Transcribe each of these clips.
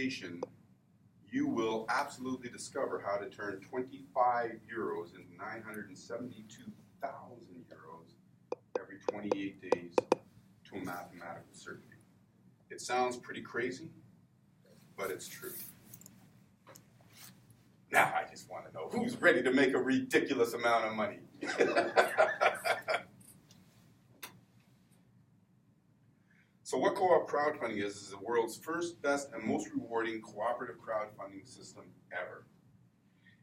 organization, you will absolutely discover how to turn 25 euros into 972,000 euros every 28 days to a mathematical certainty. It sounds pretty crazy, but it's true. Now I just want to know who's ready to make a ridiculous amount of money. So what co-op crowdfunding is the world's first, best, and most rewarding cooperative crowdfunding system ever.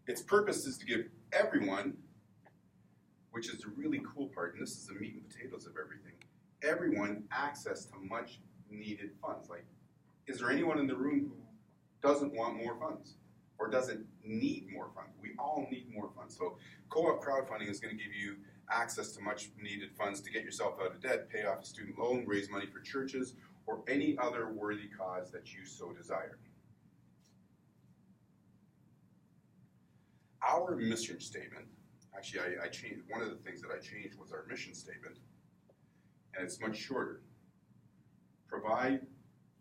Its purpose is to give everyone, which is the really cool part, and this is the meat and potatoes of everything, everyone access to much needed funds. Like, is there anyone in the room who doesn't want more funds or doesn't need more funds? We all need more funds. So co-op crowdfunding is going to give you access to much needed funds to get yourself out of debt, pay off a student loan, raise money for churches, or any other worthy cause that you so desire. Our mission statement, actually I changed, one of the things that I changed was our mission statement, and it's much shorter. Provide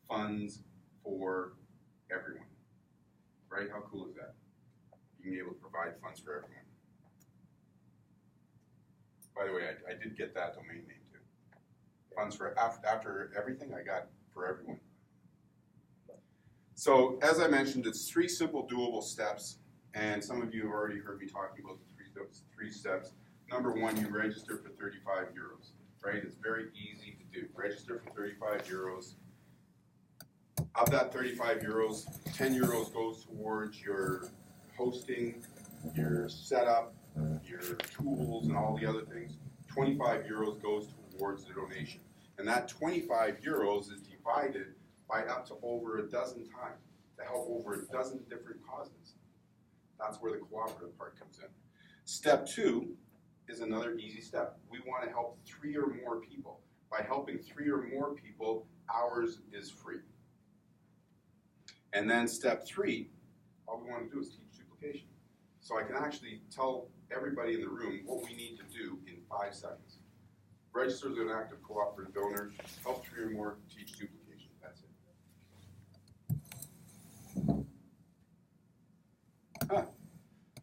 funds for everyone. Right? How cool is that? Being able to provide funds for everyone. By the way, I did get that domain name too. Funds for after everything, I got for everyone. So as I mentioned, it's 3 simple doable steps, and some of you have already heard me talking about the three steps. Number 1, you register for 35 euros. Right? It's very easy to do. Register for 35 euros. Of that 35 euros, 10 euros goes towards your hosting, your setup, your tools, and all the other things. 25 euros goes towards the donation. And that 25 euros is divided by up to over a dozen times to help over a dozen different causes. That's where the cooperative part comes in. Step 2 is another easy step. We want to help 3 or more people. By helping 3 or more people, ours is free. And then step 3, all we want to do is teach duplication. So I can actually tell everybody in the room what we need to do in 5 seconds. Register as an active cooperative donor, help 3 or more, teach duplication. That's it.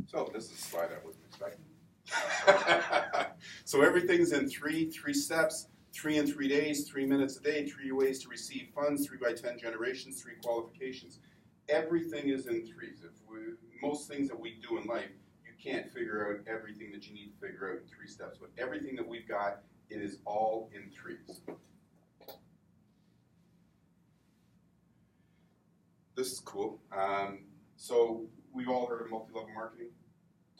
So this is a slide I wasn't expecting. So everything's in 3 steps, 3 in 3 days, 3 minutes a day, 3 ways to receive funds, 3 by 10 generations, 3 qualifications. Everything is in 3s. Most things that we do in life, you can't figure out everything that you need to figure out in 3 steps. But everything that we've got, it is all in 3s. This is cool. So we've all heard of multi-level marketing.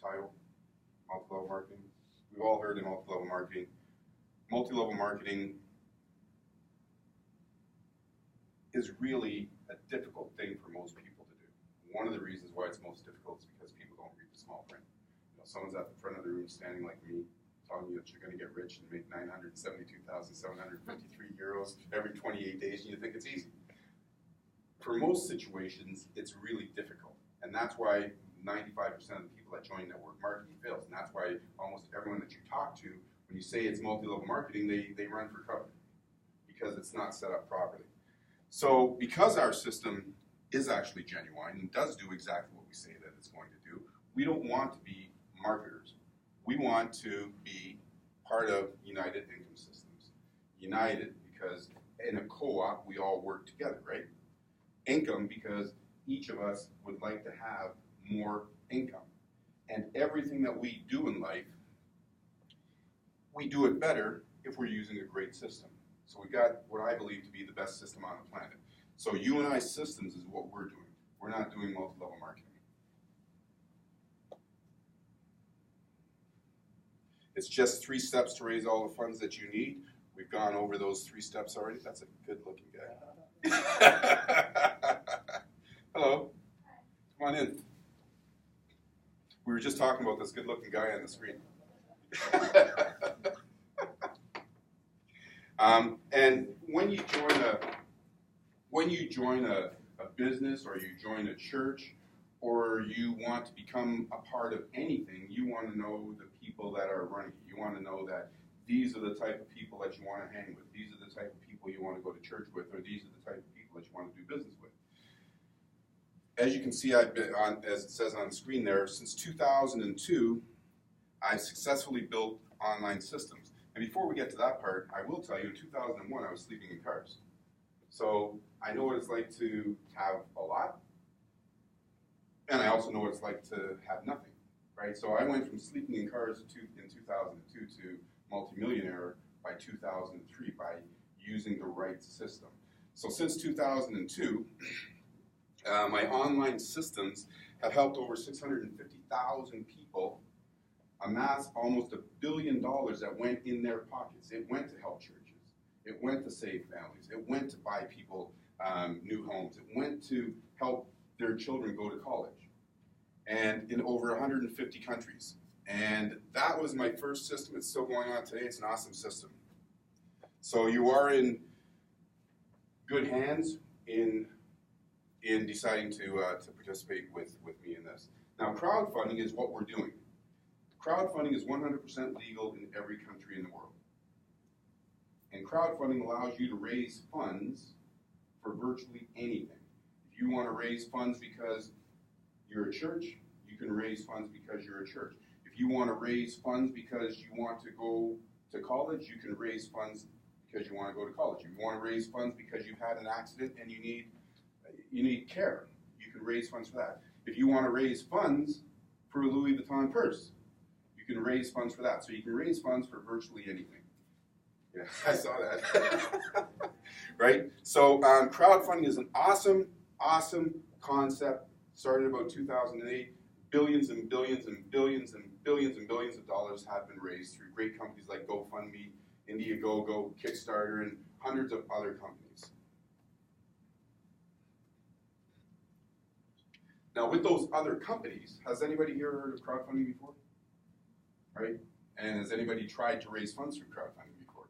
Title, multi-level marketing. We've all heard of multi-level marketing. Multi-level marketing is really a difficult thing for most people to do. One of the reasons why it's most difficult is because people don't read the small print. You know, someone's at the front of the room standing like me, telling you that you're going to get rich and make 972,753 euros every 28 days, and you think it's easy. For most situations, it's really difficult. And that's why 95% of the people that join network marketing fails. And that's why almost everyone that you talk to, when you say it's multi-level marketing, they run for cover because it's not set up properly. So because our system is actually genuine and does do exactly what we say that it's going to do, we don't want to be marketers. We want to be part of United Income Systems. United because in a co-op, we all work together, right? Income because each of us would like to have more income. And everything that we do in life, we do it better if we're using a great system. So we got what I believe to be the best system on the planet. So UNI Systems is what we're doing. We're not doing multi-level marketing. It's just 3 steps to raise all the funds that you need. We've gone over those 3 steps already. That's a good-looking guy. Hello. Come on in. We were just talking about this good-looking guy on the screen. And when you join a business or you join a church or you want to become a part of anything, you want to know the people that are running it. You want to know that these are the type of people that you want to hang with. These are the type of people you want to go to church with, or these are the type of people that you want to do business with. as you can see, I've been on, as it says on the screen there, since 2002, I've successfully built online systems. And before we get to that part, I will tell you, in 2001, I was sleeping in cars. So I know what it's like to have a lot, and I also know what it's like to have nothing, right? So I went from sleeping in cars in 2002 to multimillionaire by 2003 by using the right system. So since 2002, my online systems have helped over 650,000 people amass almost $1 billion that went in their pockets. It went to help churches. It went to save families. It went to buy people new homes. It went to help their children go to college. And in over 150 countries. And that was my first system. It's still going on today. It's an awesome system. So you are in good hands in deciding to participate with me in this. Now, crowdfunding is what we're doing. Crowdfunding is 100% legal in every country in the world. And crowdfunding allows you to raise funds for virtually anything. If you want to raise funds because you're a church, you can raise funds because you're a church. If you want to raise funds because you want to go to college, you can raise funds because you want to go to college. If you want to raise funds because you've had an accident and you need care, you can raise funds for that. If you want to raise funds for a Louis Vuitton purse, you can raise funds for that. So you can raise funds for virtually anything. Yeah, I saw that. Right? So crowdfunding is an awesome concept. Started about 2008. Billions and billions and billions and billions and billions of dollars have been raised through great companies like GoFundMe, Indiegogo, Kickstarter, and hundreds of other companies. Now, with those other companies, has anybody here heard of crowdfunding before? Right? And has anybody tried to raise funds through crowdfunding before?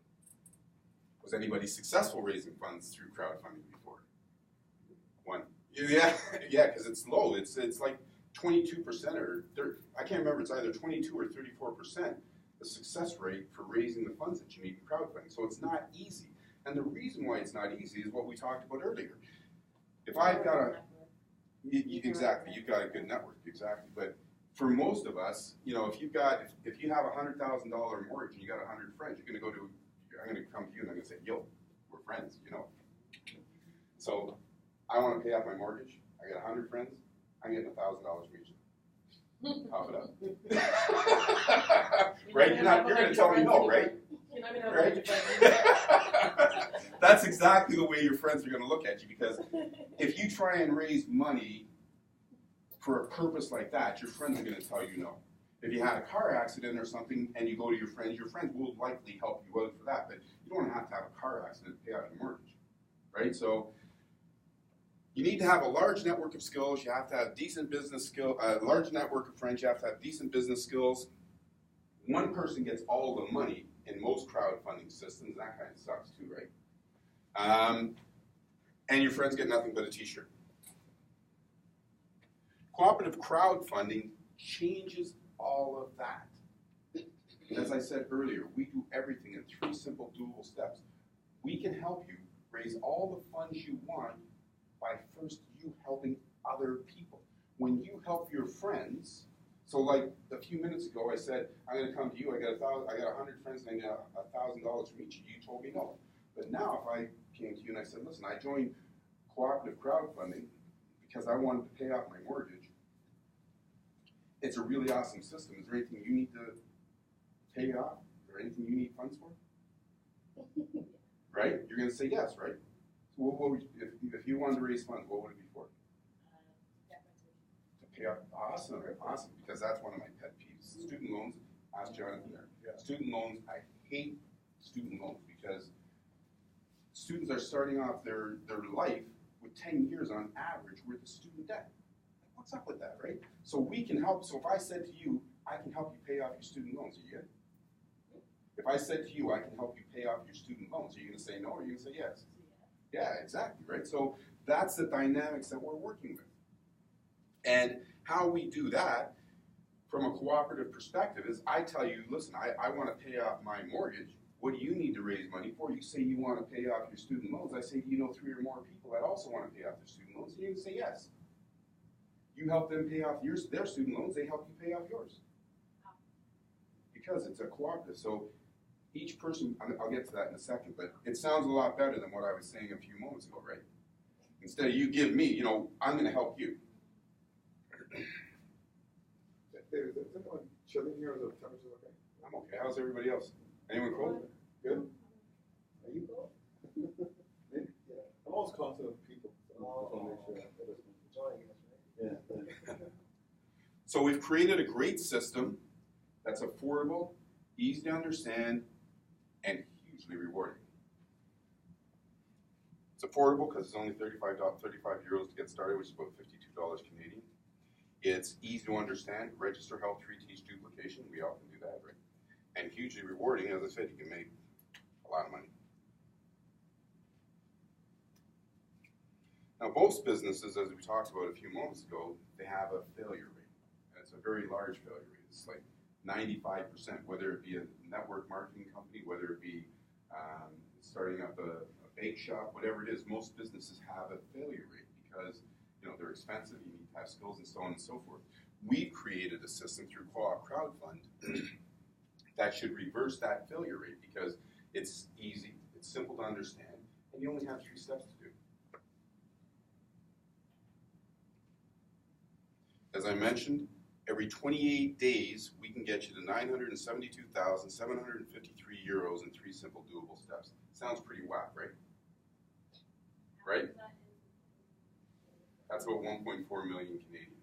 Was anybody successful raising funds through crowdfunding before? One. Yeah, because it's low. It's like 22% or I can't remember. It's either 22 or 34% the success rate for raising the funds that you need in crowdfunding. So it's not easy. And the reason why it's not easy is what we talked about earlier. If I've got exactly, you've got a good network, exactly. But for most of us, you know, if you have a $100,000 mortgage and you got 100 friends, I'm going to come to you and I'm going to say, yo, we're friends, you know. So I want to pay off my mortgage. I got 100 friends. I'm getting $1,000 from each of them. Top it up. Right? You're going to tell me no, right? Right? That's exactly the way your friends are going to look at you, because if you try and raise money for a purpose like that, your friends are going to tell you no. If you had a car accident or something and you go to your friends will likely help you out for that, but you don't have to have a car accident to pay off your mortgage, right? So you need to have a large network of skills. You have to have decent business skill, a large network of friends. You have to have decent business skills. One person gets all the money in most crowdfunding systems. That kind of sucks too, right? And your friends get nothing but a t-shirt. Cooperative crowdfunding changes all of that. As I said earlier, we do everything in 3 simple doable steps. We can help you raise all the funds you want by first you helping other people. When you help your friends, so like a few minutes ago I said, I'm going to come to you, I got 100 friends and I got $1,000 from each of you. You told me no. But now if I came to you and I said, listen, I joined cooperative crowdfunding because I wanted to pay off my mortgage. It's a really awesome system. Is there anything you need to pay off or anything you need funds for? Right? You're going to say yes, right? So what would if you wanted to raise funds, what would it be for? To pay off. Awesome, because that's one of my pet peeves. Student loans. Ask Jonathan there. Yeah. Student loans. I hate student loans because students are starting off their life with 10 years on average worth of student debt. What's up with that, right? So we can help. So if I said to you, I can help you pay off your student loans, are you good? If I said to you, I can help you pay off your student loans, are you going to say no or are you going to say yes? Yeah, exactly, right? So that's the dynamics that we're working with. And how we do that from a cooperative perspective is I tell you, listen, I want to pay off my mortgage. What do you need to raise money for? You say you want to pay off your student loans. I say, do you know 3 or more people that also want to pay off their student loans? And you can say yes. You help them pay off their student loans, they help you pay off yours. Because it's a cooperative. So each person, I'll get to that in a second, but it sounds a lot better than what I was saying a few moments ago, right? Instead of you give me, you know, I'm going to help you. Is anyone chilling here or the temperature okay? I'm okay. How's everybody else? Anyone cold? Good? Are you cold? Yeah. I'm always constant of people. So I just want to make sure I'm enjoying it, right? Yeah. So we've created a great system that's affordable, easy to understand, and hugely rewarding. It's affordable because it's only 35 euros to get started, which is about $52 Canadian. It's easy to understand. Register, help, treat, teach, duplication. We often do that, right? And hugely rewarding. As I said, you can make a lot of money. Now, most businesses, as we talked about a few moments ago, they have a failure rate. And it's a very large failure rate. It's like 95%, whether it be a network marketing company, whether it be starting up a bake shop, whatever it is, most businesses have a failure rate because they're expensive, you need to have skills and so on and so forth. We've created a system through Co-op Crowdfund that should reverse that failure rate because it's easy, it's simple to understand, and you only have 3 steps to do. As I mentioned, every 28 days, we can get you to 972,753 euros in 3 simple doable steps. Sounds pretty whack, right? Right? That's about 1.4 million Canadian.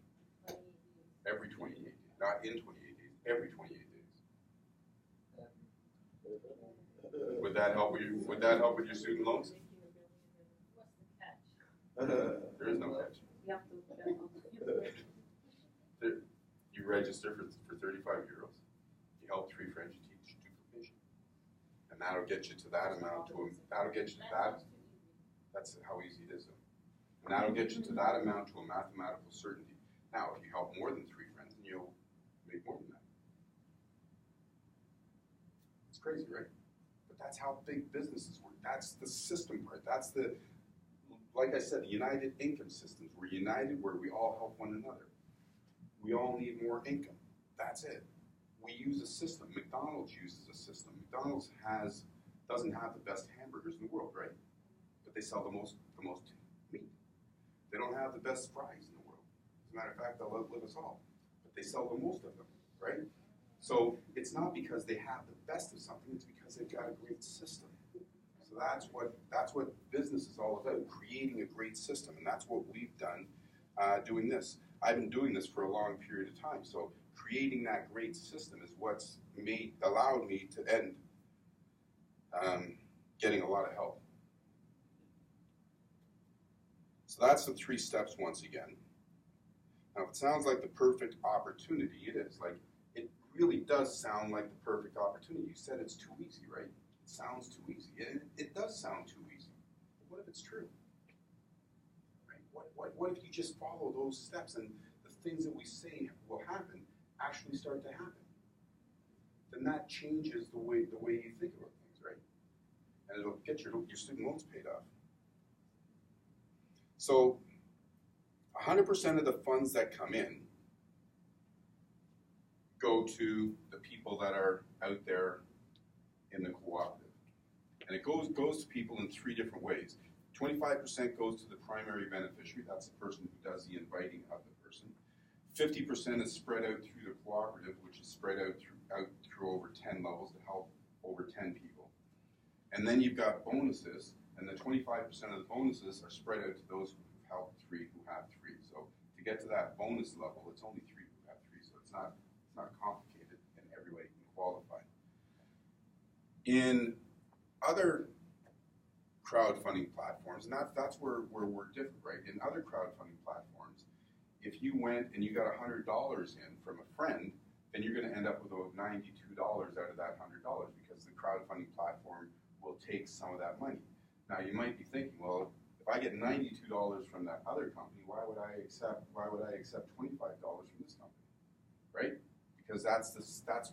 Every 28 days. Not in 28 days, every 28 days. Would that help with your student loans? There is no catch. You register for 35 euros. You help 3 friends, you teach duplication. And that'll get you to that amount that'll get you to that. That's how easy it is. And that'll get you to that amount to a mathematical certainty. Now, if you help more than 3 friends, then you'll make more than that. It's crazy, right? But that's how big businesses work. That's the system part. That's the, like I said, the united income systems. We're united where we all help one another. We all need more income. That's it. We use a system. McDonald's uses a system. McDonald's doesn't have the best hamburgers in the world, right? But they sell the most meat. They don't have the best fries in the world. As a matter of fact, they'll outlive us all. But they sell the most of them, right? So it's not because they have the best of something, it's because they've got a great system. So that's what business is all about, creating a great system. And that's what we've done doing this. I've been doing this for a long period of time. So creating that great system is what's allowed me to end getting a lot of help. So that's the 3 steps once again. Now, if it sounds like the perfect opportunity, it is. Like, it really does sound like the perfect opportunity. You said it's too easy, right? It sounds too easy. It does sound too easy. But what if it's true? Right? What if you just follow those steps and the things that we say will happen actually start to happen? Then that changes the way you think about things, right? And it'll get your student loans paid off. So 100% of the funds that come in go to the people that are out there in the cooperative. And it goes to people in 3 different ways. 25% goes to the primary beneficiary, that's the person who does the inviting of the person. 50% is spread out through the cooperative, which is spread out through over 10 levels to help over 10 people. And then you've got bonuses, and the 25% of the bonuses are spread out to those who help 3 who have 3. So to get to that bonus level, it's only 3 who have 3, so it's not complicated, and everybody can qualify. In other crowdfunding platforms, and that's where we're different, right? In other crowdfunding platforms, if you went and you got $100 in from a friend, then you're going to end up with about $92 out of that $100 because the crowdfunding platform will take some of that money. Now you might be thinking, well, if I get $92 from that other company, why would I accept $25 from this company, right? Because that's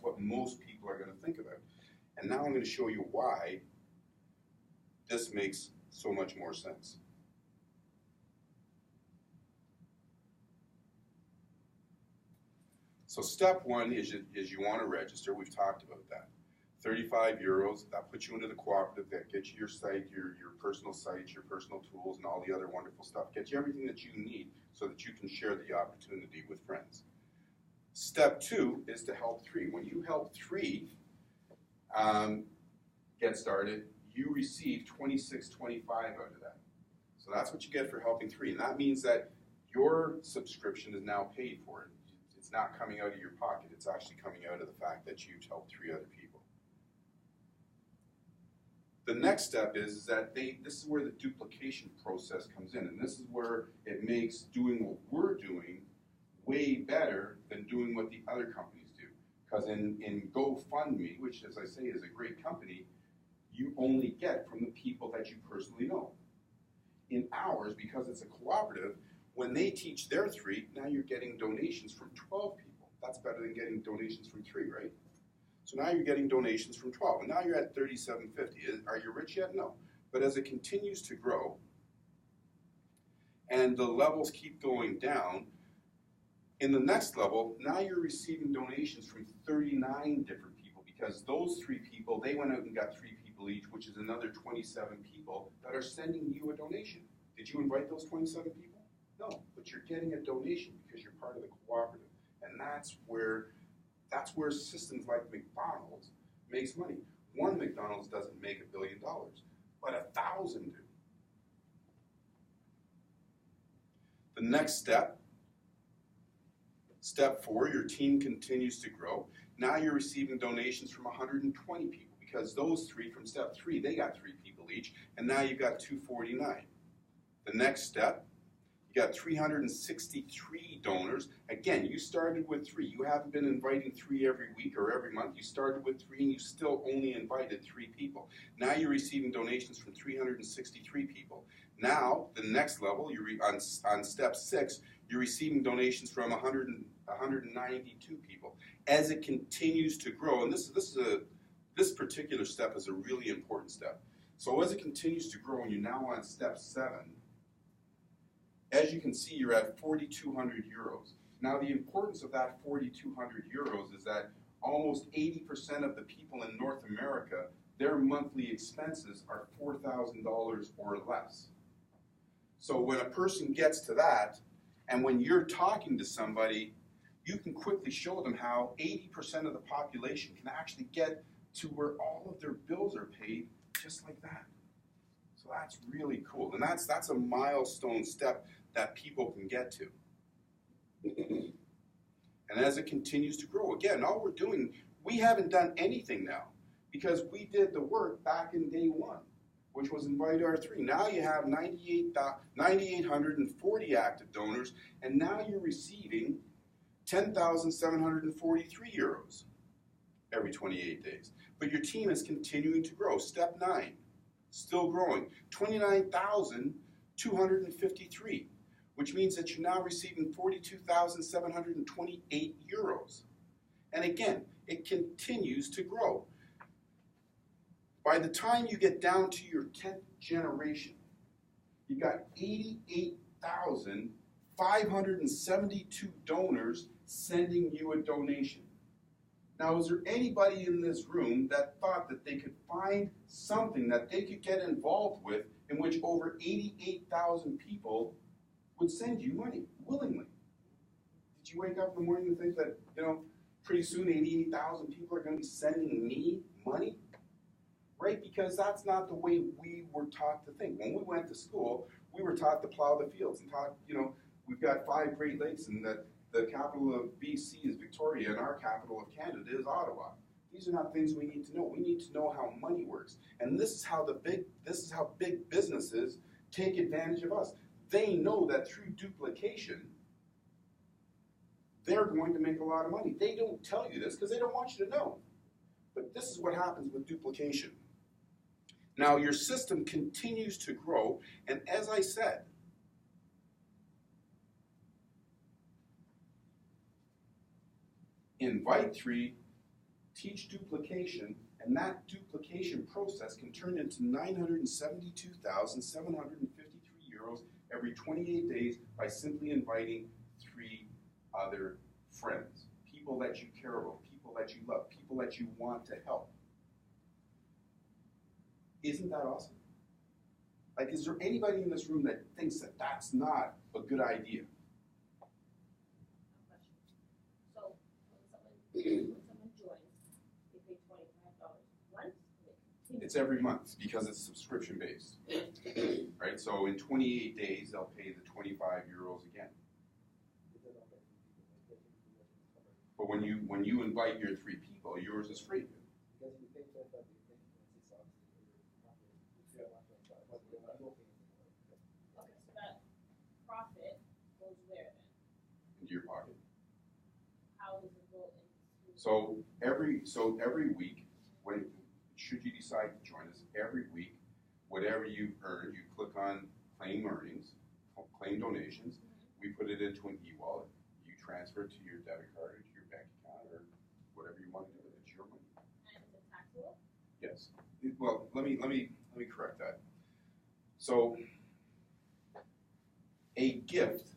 what most people are going to think about. And now I'm going to show you why this makes so much more sense. So step one is you want to register. We've talked about that. 35 euros, that puts you into the cooperative, that gets you your site, your personal sites, your personal tools, and all the other wonderful stuff. Gets you everything that you need so that you can share the opportunity with friends. Step two is to help three. When you help three get started, you receive $26.25 out of that. So that's what you get for helping three. And that means that your subscription is now paid for. It's not coming out of your pocket. It's actually coming out of the fact that you've helped three other people. The next step is that this is where the duplication process comes in. And this is where it makes doing what we're doing way better than doing what the other companies do. Because in GoFundMe, which as I say is a great company, you only get from the people that you personally know. In ours, because it's a cooperative, when they teach their three, now you're getting donations from 12 people. That's better than getting donations from 3, right? So now you're getting donations from 12, and now you're at $37.50. Are you rich yet? No. But as it continues to grow, and the levels keep going down, in the next level, now you're receiving donations from 39 different people, because those 3 people, they went out and got 3 people each, which is another 27 people that are sending you a donation. Did you invite those 27 people? No, but you're getting a donation because you're part of the cooperative. And that's where systems like McDonald's makes money. One McDonald's doesn't make $1 billion, but 1,000 do. The next step, step 4, your team continues to grow. Now you're receiving donations from 120 people because those 3 from step 3, they got 3 people each, and now you've got 249. The next step, you got 363 donors. Again, you started with 3. You haven't been inviting 3 every week or every month. You started with 3 and you still only invited 3 people. Now you're receiving donations from 363 people. Now, the next level, on step 6, you're receiving donations from 192 people. As it continues to grow, and this particular step is a really important step. So as it continues to grow, and you're now on step 7, as you can see, you're at 4,200 euros. Now, the importance of that 4,200 euros is that almost 80% of the people in North America, their monthly expenses are $4,000 or less. So when a person gets to that, and when you're talking to somebody, you can quickly show them how 80% of the population can actually get to where all of their bills are paid just like that. So that's really cool. And that's a milestone step that people can get to. And as it continues to grow, again, all we're doing, we haven't done anything now because we did the work back in day 1, which was invite our 3. Now you have 9,840 active donors, and now you're receiving 10,743 euros every 28 days. But your team is continuing to grow. Step 9, still growing, 29,253. Which means that you're now receiving 42,728 euros. And again, it continues to grow. By the time you get down to your 10th generation, you got 88,572 donors sending you a donation. Now, is there anybody in this room that thought that they could find something that they could get involved with in which over 88,000 people would send you money willingly? Did you wake up in the morning and think that, pretty soon 88,000 people are going to be sending me money? Right? Because that's not the way we were taught to think. When we went to school, we were taught to plow the fields and taught, we've got 5 Great Lakes and that the capital of BC is Victoria and our capital of Canada is Ottawa. These are not things we need to know. We need to know how money works. And this is how big businesses take advantage of us. They know that through duplication, they're going to make a lot of money. They don't tell you this because they don't want you to know. But this is what happens with duplication. Now, your system continues to grow, and as I said, invite 3, teach duplication, and that duplication process can turn into 972,753 euros every 28 days by simply inviting 3 other friends, people that you care about, people that you love, people that you want to help. Isn't that awesome? Like, is there anybody in this room that thinks that that's not a good idea? So when someone joins, they pay $25 once. It's every month because it's subscription based, right? So in 28 days, they'll pay the 25 euros again. But when you invite your 3 people, yours is free. Okay, so that profit goes where then? Into your pocket. How does it go into? So every week, when should you decide to join us, every week, whatever you've earned, you click on claim earnings, claim donations. We put it into an e-wallet. You transfer it to your debit card or to your bank account or whatever you want to do. It's your money. And is it taxable? Yes. Well, let me correct that. So a gift,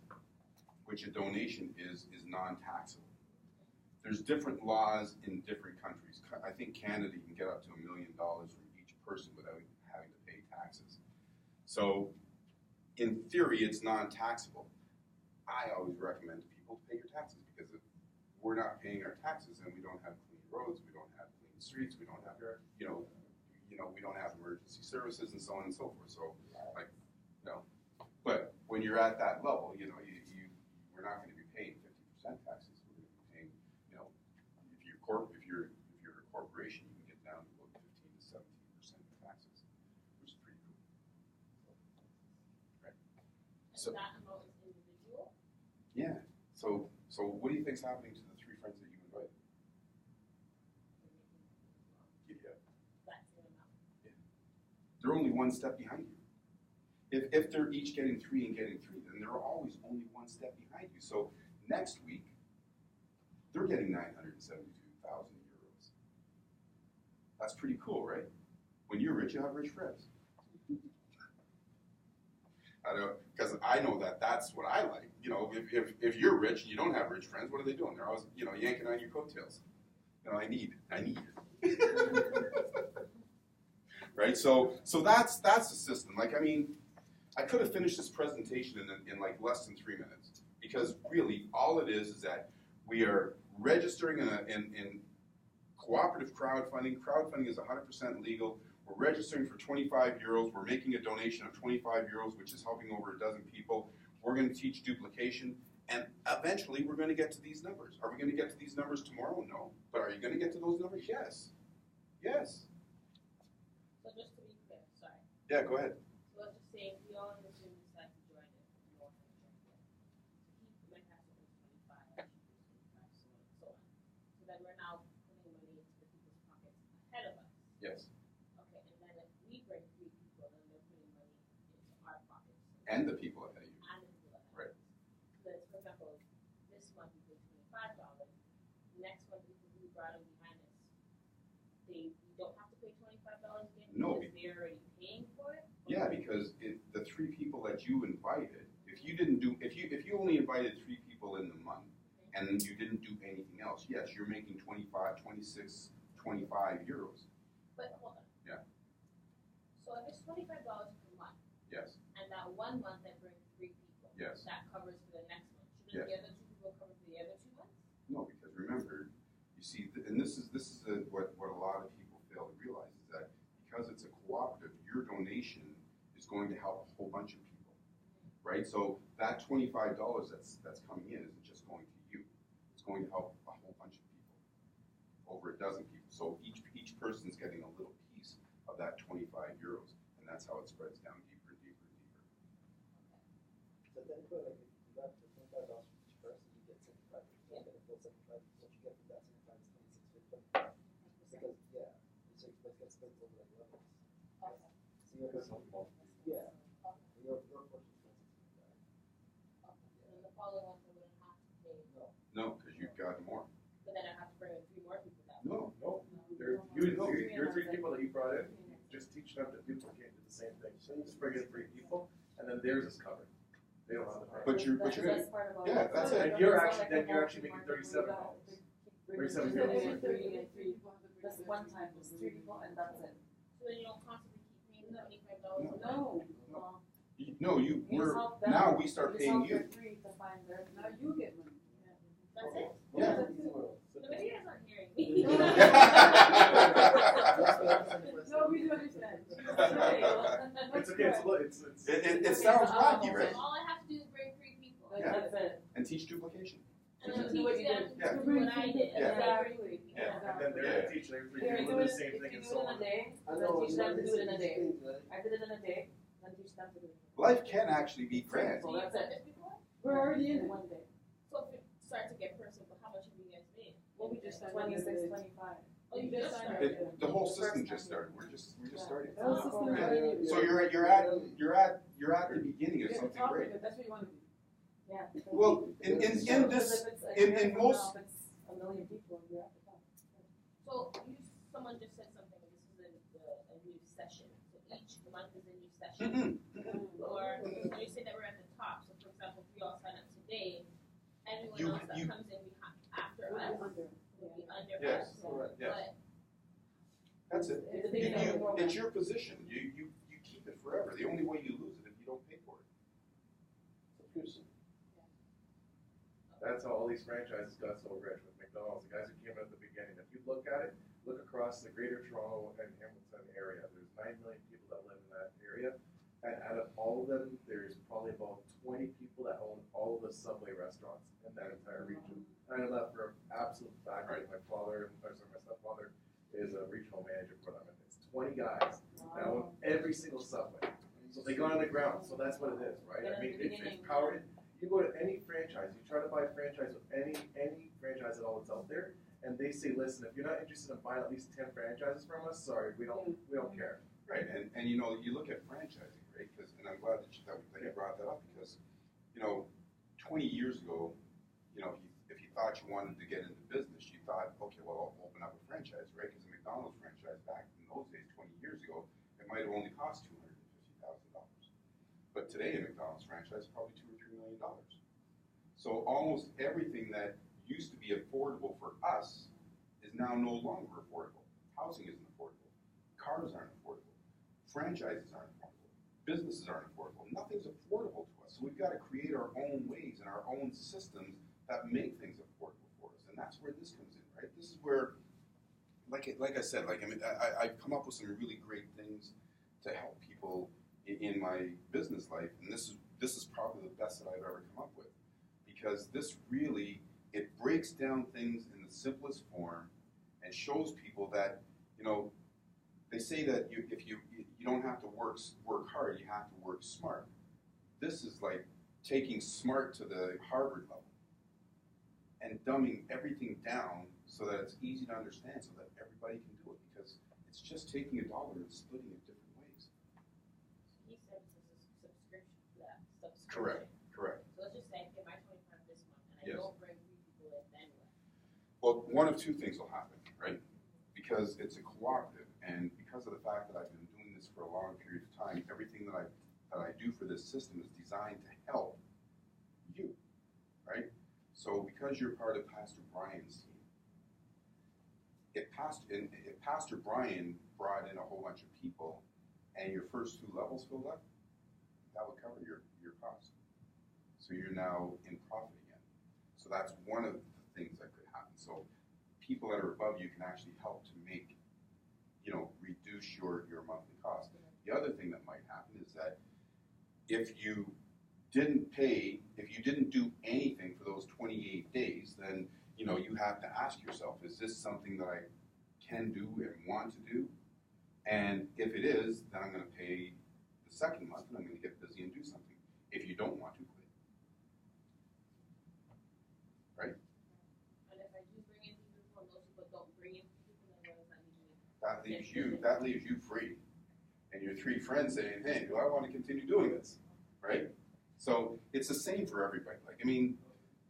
which a donation is non-taxable. There's different laws in different countries. I think Canada, you can get up to $1 million from each person without having to pay taxes. So in theory, it's non-taxable. I always recommend to people to pay your taxes because if we're not paying our taxes, then we don't have clean roads, we don't have clean streets, we don't have, we don't have emergency services and so on and so forth. So, like, no. But when you're at that level, we're not going to be paying 50% taxes. We're going to be paying, if you're a corporation, you can get down to about 15 to 17% of taxes, which is pretty cool. Right. So that amount is individual? Yeah. So what do you think's happening to the 3 friends that you invited? Yeah. That's the amount. Yeah. They're only one step behind you. If they're each getting 3 and getting 3, then they're always only one step behind you. So next week, they're getting 972,000 euros. That's pretty cool, right? When you're rich, you have rich friends. I know, because I know that's what I like. If you're rich and you don't have rich friends, what are they doing? They're always, yanking on your coattails. I need. Right? So that's the system. Like, I mean, I could have finished this presentation in like less than 3 minutes because really all it is that we are registering in cooperative crowdfunding. Crowdfunding is 100% legal. We're registering for 25 euros. We're making a donation of 25 euros, which is helping over a dozen people. We're going to teach duplication, and eventually we're going to get to these numbers. Are we going to get to these numbers tomorrow? No. But are you going to get to those numbers? Yes. Yes. So just to be clear, sorry. Yeah, go ahead. So let's just say if we all in this room decide to join it, we all can join it. So he might have to pay 25, I should pay 25, so on and so on. So then we're now putting money into the people's pockets ahead of us. Yes. Okay, and then if we bring 3 people, then they're putting money into our pockets. And the people ahead of you. And the people ahead Right. of us. So that, for example, this month we paid $25. Next month, the people who brought them behind us, we don't have to pay $25 again No. because they're already paying for it? Yeah, because the 3 people that you invited, if you only invited 3 people in the month and you didn't do anything else, yes, you're making 25, 26, 25 euros. But hold on. Yeah. So if it's $25 per month, Yes. and that 1 month I bring 3 people, Yes. that covers for the next month. Yes. Shouldn't the other 2 people cover for the other 2 months? No, because remember, you see, and this is what a lot of people fail to realize is that because it's a cooperative, your donation is going to help a whole bunch of people, right? So that $25 that's coming in isn't just going to you; it's going to help a whole bunch of people, over a dozen people. So each person's getting a little piece of that 25 euros, and that's how it spreads down deeper and deeper and deeper. So technically, like, if you got the $25 from each person, you get 75%. You get a full 75. What you get from that 75 is 26.50. Because so it gets spent over like levels. Okay. So your portion, your portion is 26.5. Okay. And then the following month I wouldn't have to pay. No, because you've got more. But then I have to bring in 3 more people that No. Your 3 people that you brought in, just teach them to duplicate the same thing. So you just bring in 3 people, and then theirs is covered. They don't have to pay. But you're gonna, That's part of all yeah, that's it. And you're actually making $37. 37 Just euros. only three. That's one time, it's 3 people and that's it. So then you don't constantly keep paying $75 a month? No. No, you, You we're, just help them. now we start You paying just you. help for free to find their. Now you get money. That's it? Yeah. No, but you guys aren't hearing me. No, we do understand. It's okay, it's It sounds wacky, right? All I have to do is bring 3 people. Yeah. That's it. And teach duplication. And then Do what you teach them did. Yeah. to do what I did. Yeah. And they bring 3 people. Yeah. and then they're gonna teach their 3 Here, people do the it, same if thing you and do so it in on. a day, I then know, teach them to do it in a day. things, right? I did it in a day, then teach them to do it. Life can actually be grand. So you've done this before? We're already in it. One day. So if it starts to get personal, but how much have you guys made? Well, we just signed 26, 25. Oh, you just started? The whole system just started. We're just starting. That was system Yeah. already. So you're at the beginning of Yeah, something top of great. it, that's what you wanna do. Yeah. Well, in Sure, this, because if it's a in year from most- now, if it's a million people, you're at the top. So someone just said something, this is a new session. So each month is a new session. Or when you say that we're at the top, so for example, if we all sign up today, everyone You- else that you- comes in after We're us under. will be under Yes, us. correct. Yes. But That's it. It's a You, big you, program. it's your position. You keep it forever. The only way you lose it if you don't pay for it. Subscription. That's how all these franchises got so rich with McDonald's. The guys who came in at the beginning. If you look at it, look across the greater Toronto and Hamilton area. There's 9 million people that live in that area. And out of all of them, there's probably about 20 people that own all of the Subway restaurants in that entire region. And I know that for an absolute fact. Right. My stepfather is a regional manager for them. And it's 20 guys that own every single Subway. So they go on the ground. So that's what it is, right? I mean, it's powered. You go to any franchise, you try to buy a franchise with any franchise at all that's out there, and they say, listen, if you're not interested in buying at least 10 franchises from us, sorry, we don't care. Right, and you know, you look at franchising, right? And I'm glad that you brought that up because, 20 years ago, if you thought you wanted to get into business, you thought, okay, well, I'll open up a franchise, right? Because a McDonald's franchise back in those days, 20 years ago, it might have only cost $250,000. But today, a McDonald's franchise is probably $2 or $3 million. So almost everything that used to be affordable for us is now no longer affordable. Housing isn't affordable. Cars aren't affordable. Franchises aren't affordable. Businesses aren't affordable. Nothing's affordable to us. So we've got to create our own ways and our own systems that make things affordable for us. And that's where this comes in, right? This is where, like I said, I've come up with some really great things to help people in my business life, and this is probably the best that I've ever come up with, because this really, it breaks down things in the simplest form and shows people that, they say that if you don't have to work hard, you have to work smart. This is like taking smart to the Harvard level and dumbing everything down so that it's easy to understand, so that everybody can do it, because it's just taking $1 and splitting it different ways. he said it's a subscription for that. Subscription. Correct. So let's just say I pay my 25 this month and I Yes. don't bring 3 people in, then what? Well, one of 2 things will happen, right? Because it's a cooperative, and because of the fact that I've been doing this for a long period of time, everything that I do for this system is designed to help you, right? So because you're part of Pastor Brian's team, if Pastor Brian brought in a whole bunch of people and your first 2 levels filled up, that would cover your cost. So you're now in profit again. So that's one of the things that could happen. So people that are above you can actually help to make, reduce your monthly cost. The other thing that might happen is that if you didn't do anything for those 28 days, then, you have to ask yourself, is this something that I can do and want to do? And if it is, then I'm going to pay the second month and I'm going to get busy and do something. If you don't want to, quit. Right? And if I do bring in people and those people don't bring in people, then what does that mean? That leaves you free. And your 3 friends saying, hey, do I want to continue doing this? Right? So it's the same for everybody.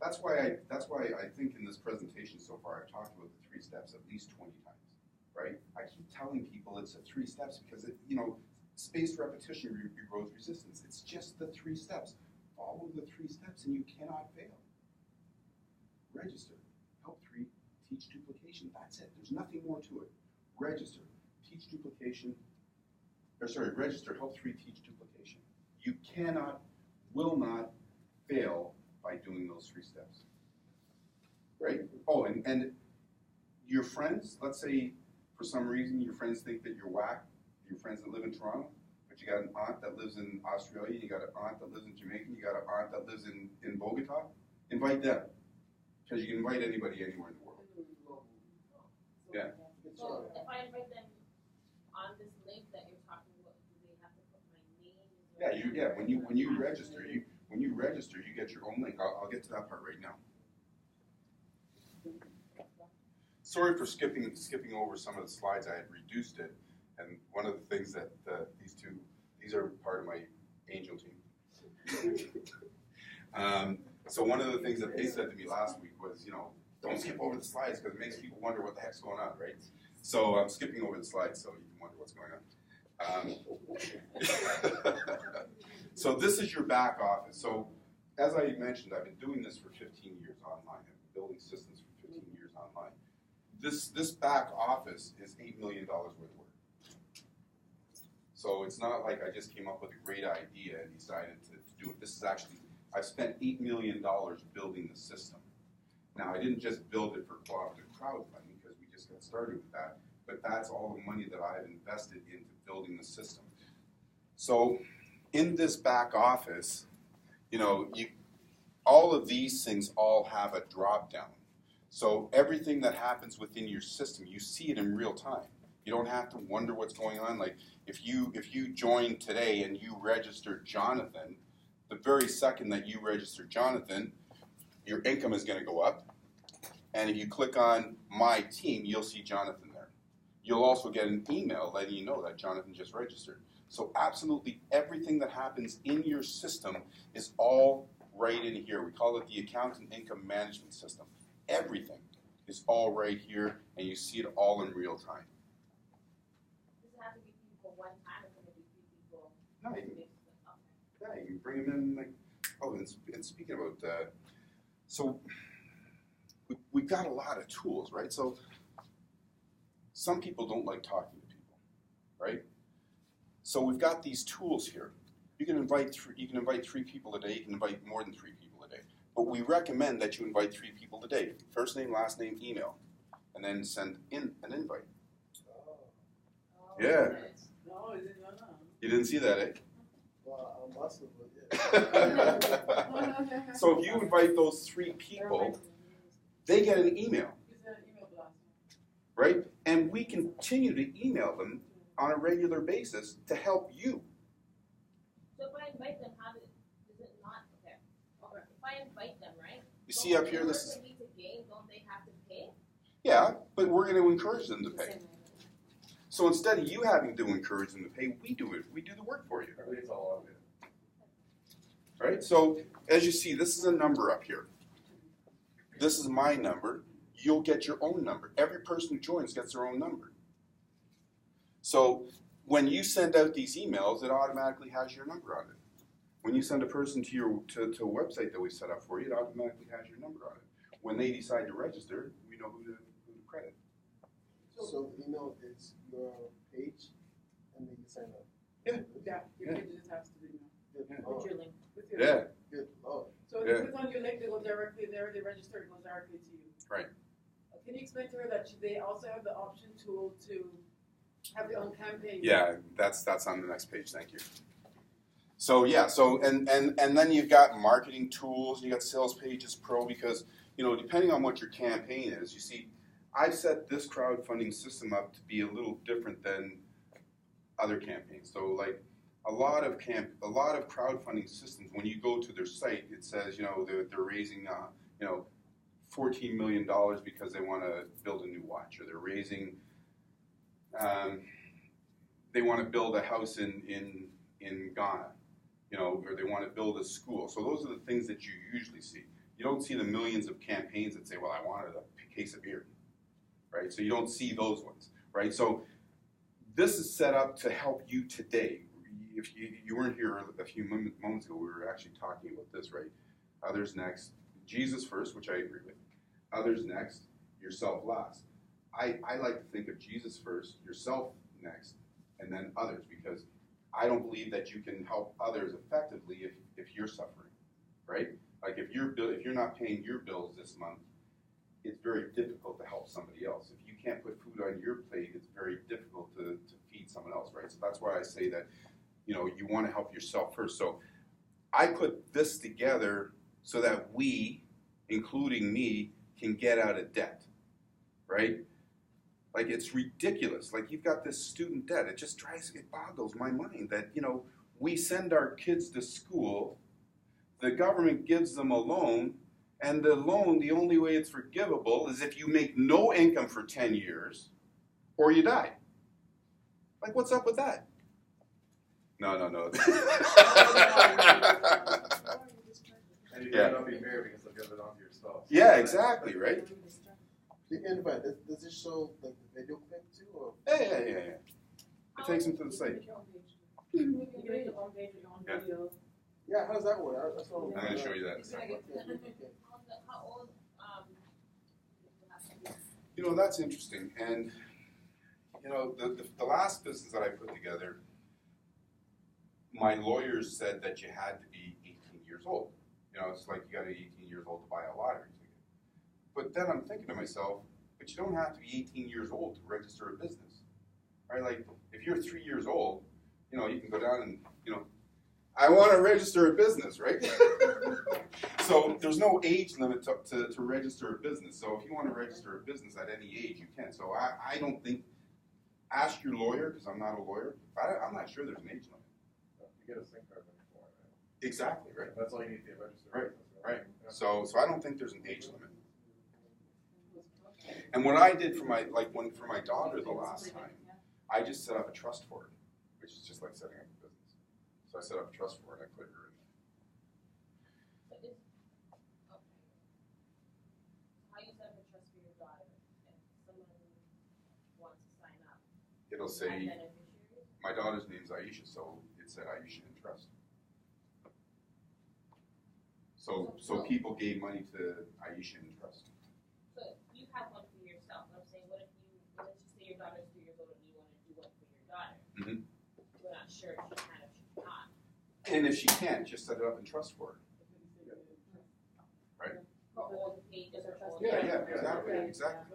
That's why I think in this presentation so far I've talked about the 3 steps at least 20 times. Right? I keep telling people it's a 3 steps because spaced repetition grows resistance. It's just the 3 steps. Follow the 3 steps and you cannot fail. Register. Help 3 teach duplication. That's it. There's nothing more to it. Register, teach duplication, register, help 3 teach duplication. You cannot, will not fail by doing those 3 steps. Right? Oh, and your friends, let's say for some reason your friends think that you're whack, your friends that live in Toronto, but you got an aunt that lives in Australia, you got an aunt that lives in Jamaica, you got an aunt that lives in Bogota, invite them. Because you can invite anybody anywhere in the world. Yeah. So if I invite them on this link that you're talking about, do they have to put my name? When you register, you get your own link. I'll get to that part right now. Sorry for skipping over some of the slides. I had reduced it, and one of the things that these are part of my angel team. So one of the things that they said to me last week was, don't skip over the slides because it makes people wonder what the heck's going on, right? So I'm skipping over the slides so you can wonder what's going on. So this is your back office. So as I mentioned, I've been doing this for 15 years online. I've been building systems for 15 years online. This back office is $8 million worth of work. So it's not like I just came up with a great idea and decided to do it. This is actually, I've spent $8 million building the system. Now, I didn't just build it for cooperative crowdfunding because we just got started with that, but that's all the money that I've invested into building the system. So in this back office, all of these things all have a drop down. So everything that happens within your system, you see it in real time. You don't have to wonder what's going on. Like if you join today and you register Jonathan, the very second that you register Jonathan, your income is going to go up. And if you click on My Team, you'll see Jonathan there. You'll also get an email letting you know that Jonathan just registered. So absolutely everything that happens in your system is all right in here. We call it the Account and Income Management System. Everything is all right here, and you see it all in real time. Does it have to be people one time, or can it be 3 people? No, you can bring them in. And speaking about so we've got a lot of tools, right? So some people don't like talking to people, right? So we've got these tools here. You can invite 3 people a day. You can invite more than 3 people a day. But we recommend that you invite 3 people a day. First name, last name, email, and then send in an invite. Yeah. No, it didn't. No. You didn't see that, eh? Well, I must have, yeah. So if you invite those 3 people, they get an email, You sent an email blast. right? And we continue to email them on a regular basis to help you. So if I invite them, is it not okay? Okay. If I invite them, right? You see up here, this is, In order for me to gain, don't they have to pay? yeah, but we're going to encourage them to pay. So instead of you having to encourage them to pay, we do it. We do the work for you. Everything's all on there. Right? So as you see, this is a number up here. This is my number. You'll get your own number. Every person who joins gets their own number. So when you send out these emails, it automatically has your number on it. When you send a person to a website that we set up for you, it automatically has your number on it. When they decide to register, we know who to credit. So the email is your page, and then you sign up. Yeah. Yeah, your Yeah. page just has to be now. Good Yeah. Lord. With your link. With your Yeah. Good Lord. So if Yeah. you click on your link, they go directly there, they register, it goes directly to you. Right. Can you explain to her that they also have the option tool to have their own campaign? Yeah, that's on the next page. Thank you. So yeah, and then you've got marketing tools. You got Sales Pages Pro because depending on what your campaign is, you see, I've set this crowdfunding system up to be a little different than other campaigns. So like a lot of crowdfunding systems, when you go to their site, it says they're raising $14 million because they want to build a new watch, or they're raising they want to build a house in Ghana, or they want to build a school. So those are the things that you usually see. You don't see the millions of campaigns that say, well, I wanted a case of beer, right? So you don't see those ones, right? So this is set up to help you today. If you weren't here a few moments ago, we were actually talking about this, right? Others next, Jesus first, which I agree with. Others next, yourself last. I like to think of Jesus first, yourself next, and then others, because I don't believe that you can help others effectively if you're suffering, right? Like if you're not paying your bills this month, it's very difficult to help somebody else. If you can't put food on your plate, it's very difficult to feed someone else, right? So that's why I say that, you want to help yourself first. So I put this together so that we, including me, can get out of debt, right? Like, it's ridiculous. Like, you've got this student debt. It boggles my mind that, we send our kids to school, the government gives them a loan, and the loan, the only way it's forgivable is if you make no income for 10 years or you die. Like, what's up with that? No. And you might not be married because they'll give it on to your spouse. Yeah, exactly, right? The invite, does it show like the video clip too? Or? Yeah. It takes them to the site. Yeah, how does that work? That's what I'm going to show you that in a second. How old, That's interesting. And, the last business that I put together, my lawyers said that you had to be 18 years old. It's like you got to be 18 years old to buy a lottery ticket. But then I'm thinking to myself, but you don't have to be 18 years old to register a business, right? Like, if you're 3 years old, you can go down and, I want to register a business, right? So there's no age limit to register a business. So if you want to register a business at any age, you can. So I don't think, ask your lawyer, because I'm not a lawyer, I'm not sure there's an age limit. You get a SIM card when you're born, right? Exactly, right. That's all you need to get registered. Right. So I don't think there's an age limit. And what I did for my daughter the last time, I just set up a trust for her, which is just like setting up a business. So I set up a trust for her and I put her in. How you set up a trust for your daughter? If someone wants to sign up, It'll say, my daughter's name's Aisha, so it said Aisha in trust. So people gave money to Aisha in trust. So you have one for yourself. I'm saying, let's just say your daughter's 3 years old and you want to do one for your daughter. Mm-hmm. We're not sure if she can or she cannot. And if she can't, just set it up in trust for her. Right? Her old pages or trust. Yeah, exactly.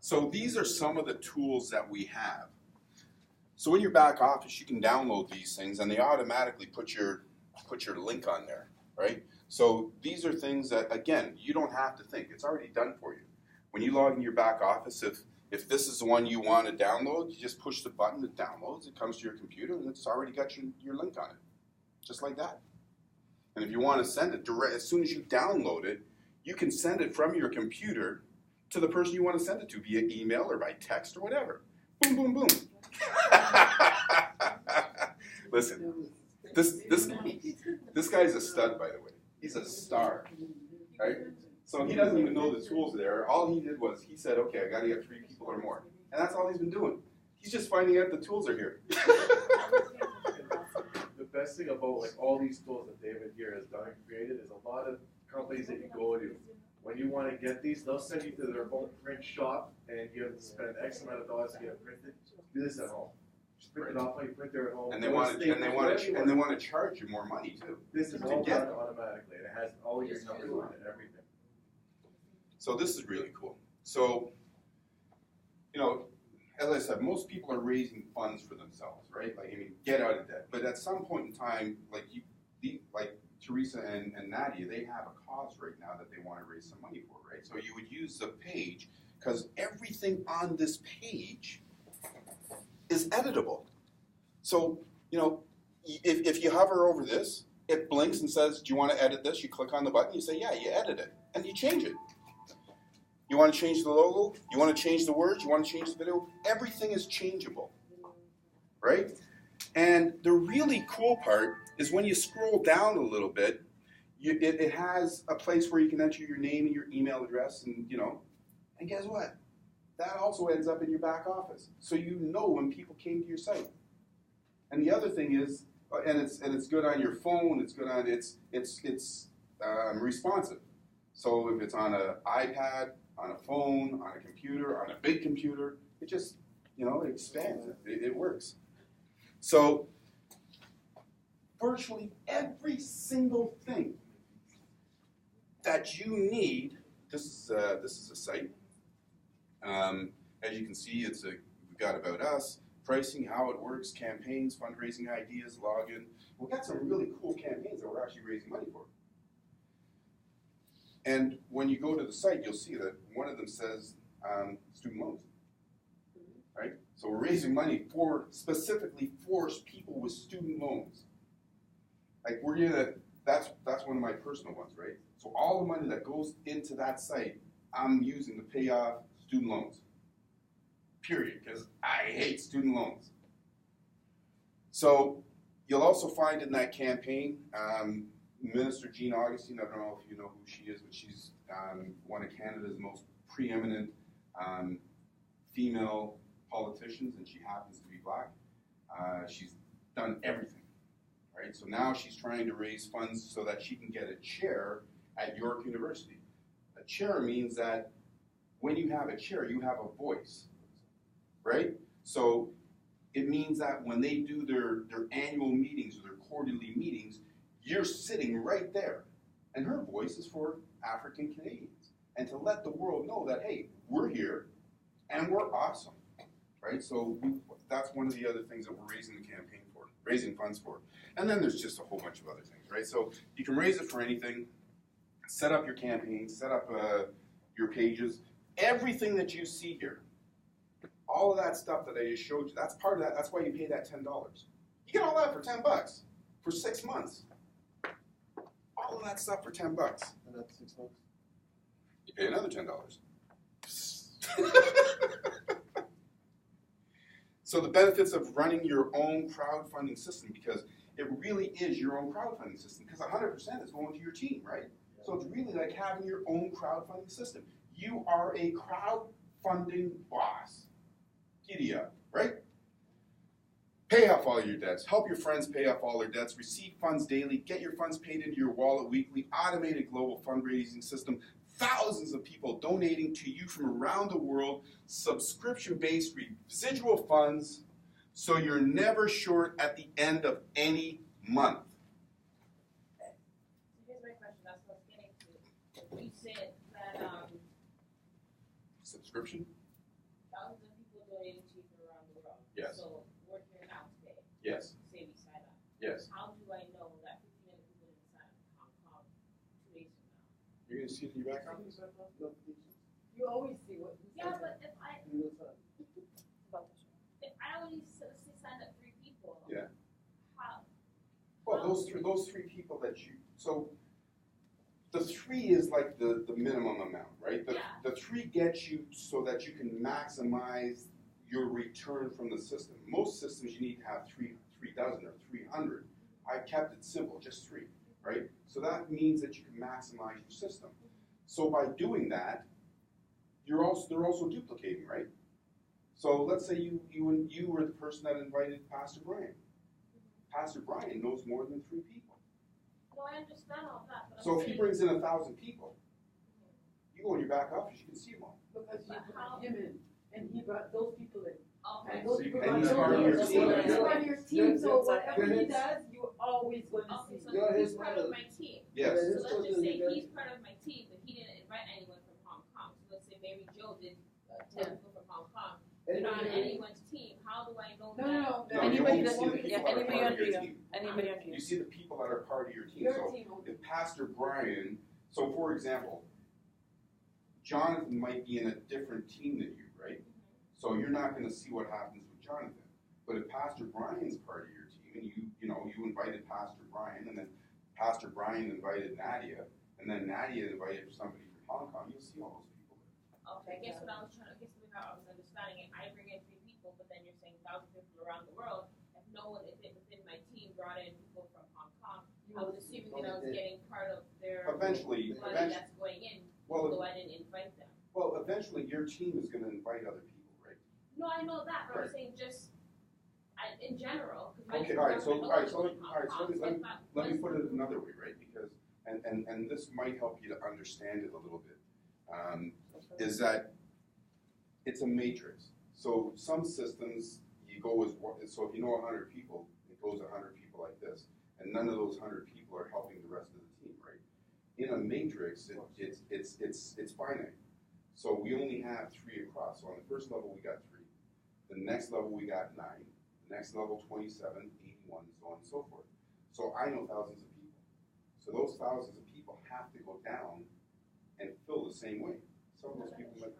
So these are some of the tools that we have. So in your back office, you can download these things, and they automatically put your link on there, right? So these are things that, again, you don't have to think. It's already done for you. When you log in your back office, if this is the one you want to download, you just push the button, it downloads, it comes to your computer, and it's already got your link on it, just like that. And if you want to send it direct, as soon as you download it, you can send it from your computer to the person you want to send it to via email or by text or whatever. Boom, boom, boom. Listen, this guy's a stud, by the way. He's a star, right? So he doesn't even know the tools there. All he did was he said, okay, I got to get 3 people or more. And that's all he's been doing. He's just finding out the tools are here. The best thing about all these tools that David here has done and created is a lot of companies that you go to, when you want to get these, they'll send you to their own print shop and you have to spend X amount of dollars to get it printed. Do this at home. Just print it off on your printer at home. And they want to charge you more money too. This is all done automatically, and it has all your numbers on it, everything. So this is really cool. So, as I said, most people are raising funds for themselves, right? Get out of debt. But at some point in time, like Teresa and Nadia, they have a cause right now that they want to raise some money for, right? So you would use the page, because everything on this page is editable. So, if you hover over this, it blinks and says, do you want to edit this? You click on the button, you say, yeah, you edit it, and you change it. You want to change the logo? You want to change the words? You want to change the video? Everything is changeable, right? And the really cool part is when you scroll down a little bit, it has a place where you can enter your name and your email address, and and guess what? That also ends up in your back office, so you know when people came to your site. And the other thing is, and it's good on your phone. It's good on it's responsive. So if it's on an iPad, on a phone, on a computer, on a big computer, it just, it expands. It works. So virtually every single thing that you need, this is a site. As you can see, we've got About Us, pricing, how it works, campaigns, fundraising ideas, login. We've got some really cool campaigns that we're actually raising money for. And when you go to the site, you'll see that one of them says student loans, right? So we're raising money specifically for people with student loans. Like that's one of my personal ones, right? So all the money that goes into that site, I'm using to pay off student loans. Period, because I hate student loans. So you'll also find in that campaign, Minister Jean Augustine, I don't know if you know who she is, but she's one of Canada's most preeminent female politicians, and she happens to be black. She's done everything, right? So now she's trying to raise funds so that she can get a chair at York University. A chair means that when you have a chair, you have a voice, right? So it means that when they do their annual meetings or their quarterly meetings, you're sitting right there. And her voice is for African Canadians. And to let the world know that, hey, we're here and we're awesome, right? So that's one of the other things that we're raising funds for. And then there's just a whole bunch of other things, right? So you can raise it for anything, set up your campaign, set up your pages, everything that you see here. All of that stuff that I just showed you, that's part of that. That's why you pay that $10. You get all that for $10 for 6 months. All of that stuff for $10. And that's 6 months. You pay another $10. So the benefits of running your own crowdfunding system, because it really is your own crowdfunding system, because 100% is going to your team, right? So it's really like having your own crowdfunding system. You are a crowdfunding boss. Giddy up, right? Pay off all your debts. Help your friends pay off all their debts. Receive funds daily. Get your funds paid into your wallet weekly. Automated global fundraising system. Thousands of people donating to you from around the world. Subscription-based residual funds, so you're never short at the end of any month. So here's my question. That's what I was getting to. You said that Subscription? thousands of people donating to you from around the world. Yes. So we're here now today. Yes. Say we sign up. Yes. How do I know that 15 other people didn't sign up in Hong Kong 2 days from now? You're going to see it in your back office? You always see what. Yeah, but if I only signed up 3 people, Yeah. how? Well, those three people that you, so the 3 is like the minimum amount, right? Yeah. The 3 gets you so that you can maximize your return from the system. Most systems you need to have 3 dozen or 300. I kept it simple, just 3, right? So that means that you can maximize your system. So by doing that, they're also duplicating, right? So let's say you were the person that invited Pastor Brian. Pastor Brian knows more than 3 people. No, I understand all that. But So I'm if he saying, brings in 1,000 people, you go in your back office, you can see them all. Because you But how- brought him in, and he brought those people in. okay. And those So you- people and brought he's those part of your people. team. He's part of your team, so You're- whatever he you're- does, you're always going to Okay, see. so Yeah, he's he's part part of of- my team. Yes. So let's just say he's part of my team, but he didn't invite anyone from Hong Kong. So let's say Mary Jo did 10 people from Hong Kong. They're not on anyone's team. How do I know No, that? no, No, you Anybody only that- see the people yeah, that are anybody part on of your here. team. Anybody on here? You see the people that are part of your team. Your So team only. if Pastor Brian, so for example, Jonathan might be in a different team than you, right? So you're not going to see what happens with Jonathan. But if Pastor Brian's part of your team, and you invited Pastor Brian, and then Pastor Brian invited Nadia, and then Nadia invited somebody from Hong Kong, you'll see all those people there. Okay, I guess how I was understanding it, I bring in 3 people, but then you're saying 1,000 people around the world. If no one within my team brought in people from Hong Kong, I was assuming that I was getting part of their Eventually, money that's going in, well, although I didn't invite them. eventually your team is going to invite other people, right? No, I know that, but I'm Right. saying just in general. 'Cause my Okay, team all right. doesn't So know let what's me in Hong Kong, so if I- let me put it another way, right? Because and this might help you to understand it a little bit, is that it's a matrix. So some systems, you go as one, so if you know 100 people, it goes 100 people like this, and none of those 100 people are helping the rest of the team, right? In a matrix, it's finite. So we only have 3 across. So on the first level, we got 3. The next level, we got 9. The next level, 27, 81, so on and so forth. So I know thousands of people. So those thousands of people have to go down and fill the same way. Some of those people might,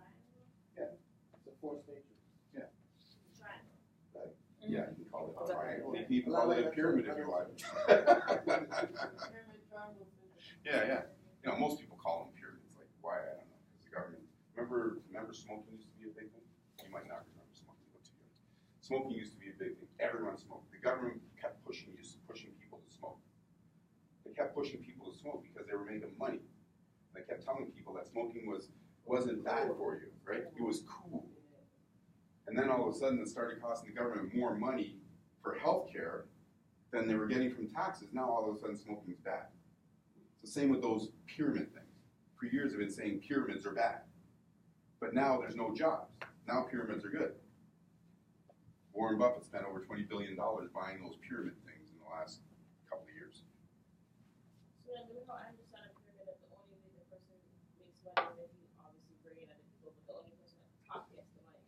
yeah. It's a force matrix. Yeah. Triangle. Yeah, you can call it a triangle. You can call it a pyramid if you want. Yeah. You know, most people call them pyramids. Like, why? I don't know. Because the government. Remember smoking used to be a big thing? You might not remember smoking, but too young. Smoking used to be a big thing. Everyone smoked. The government kept pushing people to smoke. They kept pushing people to smoke because they were making money. They kept telling people that smoking wasn't bad for you, right? It was cool. And then all of a sudden it started costing the government more money for health care than they were getting from taxes. Now all of a sudden smoking's bad. It's the same with those pyramid things. For years they've been saying pyramids are bad. But now there's no jobs. Now pyramids are good. Warren Buffett spent over $20 billion buying those pyramid things in the last couple of years. So then, how I understand a pyramid, that the only way the person makes money is if you obviously bring in other people, but the only person at the top gets the money.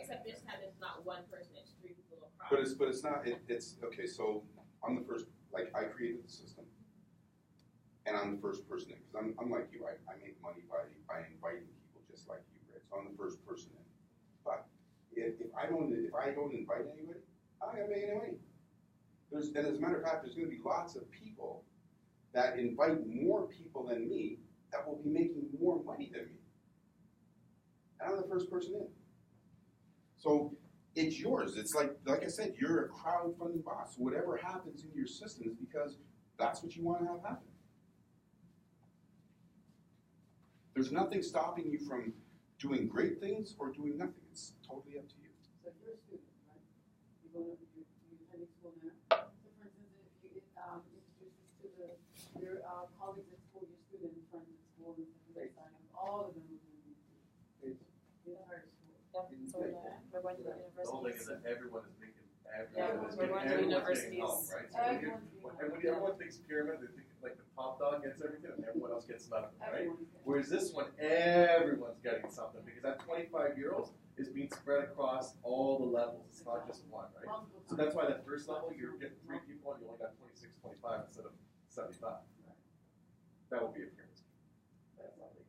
Except this time it's not one person, it's 3 people across. But it's not. It's okay. So I'm the first. Like I created the system, and I'm the first person in because I'm like you. I make money by inviting people just like you, right? So I'm the first person in. But if I don't invite anybody, I'm not gonna make any money. And as a matter of fact, there's going to be lots of people that invite more people than me that will be making more money than me. And I'm the first person in. So it's yours. It's like I said, you're a crowdfunding boss. Whatever happens in your system is because that's what you want to have happen. There's nothing stopping you from doing great things or doing nothing. It's totally up to you. So if you're a student, right? You're attending school now. So for instance, if you introduce this to your colleagues at school, your student friends at school, and they sign up, all of them will be the entire school. So we're going to the The whole thing is universities. that everyone is making Yeah, everyone is we're going to getting universities. help, right? So when everyone thinks pyramid, they think like the top dog gets everything and everyone else gets nothing, right? Whereas this one, everyone's getting something because that 25 euros is being spread across all the levels. It's not just one, right? So that's why that first level, you're getting 3 people and you only got 26, 25 instead of 75. That would be a pyramid scheme. That's not legal.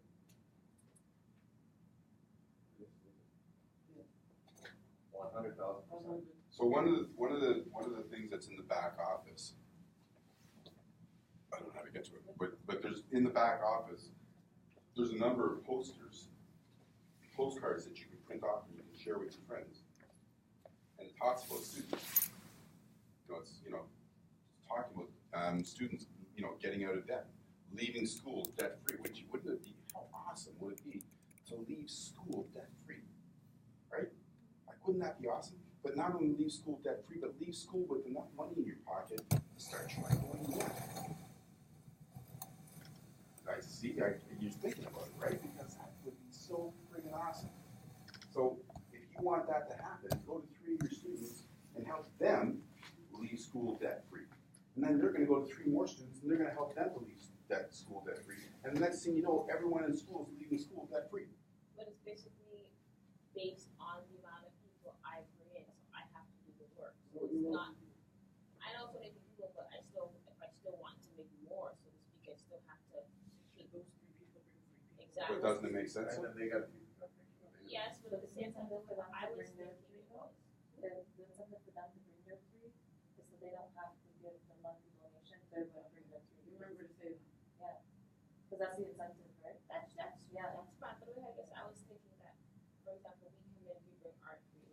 100,000%. So one of the things that's in the back office, I don't know how to get to it, but there's in the back office, there's a number of postcards that you can print off and you can share with your friends, and it talks about students. It's talking about students, getting out of debt, leaving school debt free. Wouldn't it be, how awesome would it be to leave school debt free, right? Like, wouldn't that be awesome? But not only leave school debt free, but leave school with enough money in your pocket to start trying to win more. You're thinking about it, right? Because that would be so friggin' awesome. So if you want that to happen, go to 3 of your students and help them leave school debt free. And then they're going to go to 3 more students and they're going to help them to leave school debt free. And the next thing you know, everyone in school is leaving school debt free. But it's basically based on the amount of people I bring in, so I have to do the work. So it's not, I know so many people, but if I still want to make more, so to speak, I still have to. Those 3 people bring 3 people. Exactly. But doesn't it make sense? And then they got Yes, but at the same time, I was thinking it was. Then it's up to them to bring their 3, so they don't have to give the monthly donation. They're going to bring their 3. Remember to say that. Yeah, because that's the incentive, right? That's fine. But I guess I was thinking that, for example, we come in, we bring our 3,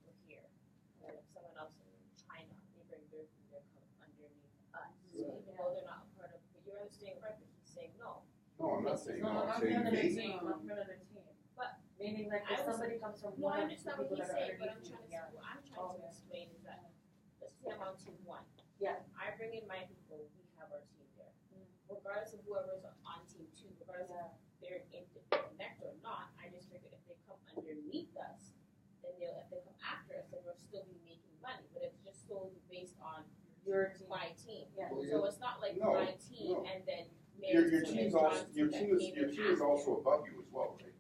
we're here, and then if someone else in China, they bring their 3, they come underneath us. So even though they're not a part of, but you're understanding correctly, he's saying no. No, I'm not saying no. No, I'm not saying for another maybe. team, not for another team. But meaning like I if was- somebody comes from No, I one of the understand what people he's that are saying, but underneath I'm you, trying to explain is that, let's say I'm on team 1. Yeah. I bring in my people, we our team there. Regardless of whoever's on team 2, regardless if they're indepth or not, I just figured if they come underneath us, then if they come after us, then we'll still be making money. But it's just solely based on my team. Yeah. Well, So it's not like no, my team no. and then Your Mary's team team's and also, John's your that team is, came your in team is after. also above you as well, right?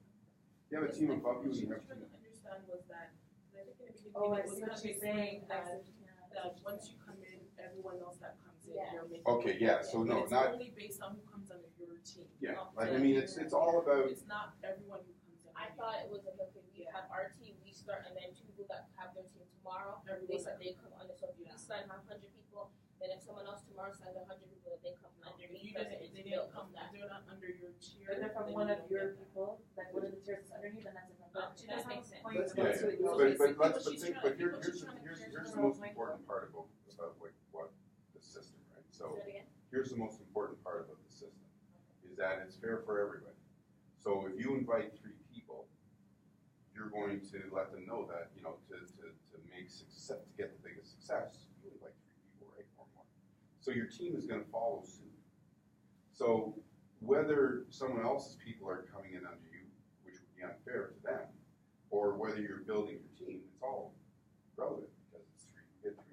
You have a team above you and you have a What I team. was trying to understand was that, I think in the beginning, Oh, I it was see kind what of she's saying. explained that once you come in, everyone else that comes in, Yes. you're making. Okay, yeah, so But no, it's not, only based on who comes under your team. yeah, Not like, I that mean, it's all about, It's not everyone who comes in. I thought it was like, okay, we have our team, we start, and then 2 people that have their team tomorrow, they Everyone said that- they come under, so if we sign 100 people, then if someone else tomorrow signs 100 people, that they come If underneath you us, didn't, it's they built didn't come, on that. they're not under your tier. But they're from then one you of don't your get that. people, like one of the tiers is underneath, and that's a Oh, She that does have makes a sense. point Let's- about yeah, it. So but basically let's, what but she's think, trying- but I think what here's she's the, trying to here's figure the out- most important part about what the system, right? So, Say it again? here's the most important part about the system, is that it's fair for everybody. So if you invite 3 people, you're going to let them know that, you know, to make success, to get the biggest success, you invite 3 people, right, or more. So your team is gonna follow suit. So whether someone else's people are coming in under you, which would be unfair to them, or whether you're building your team, it's all relevant because it's 3, you get 3.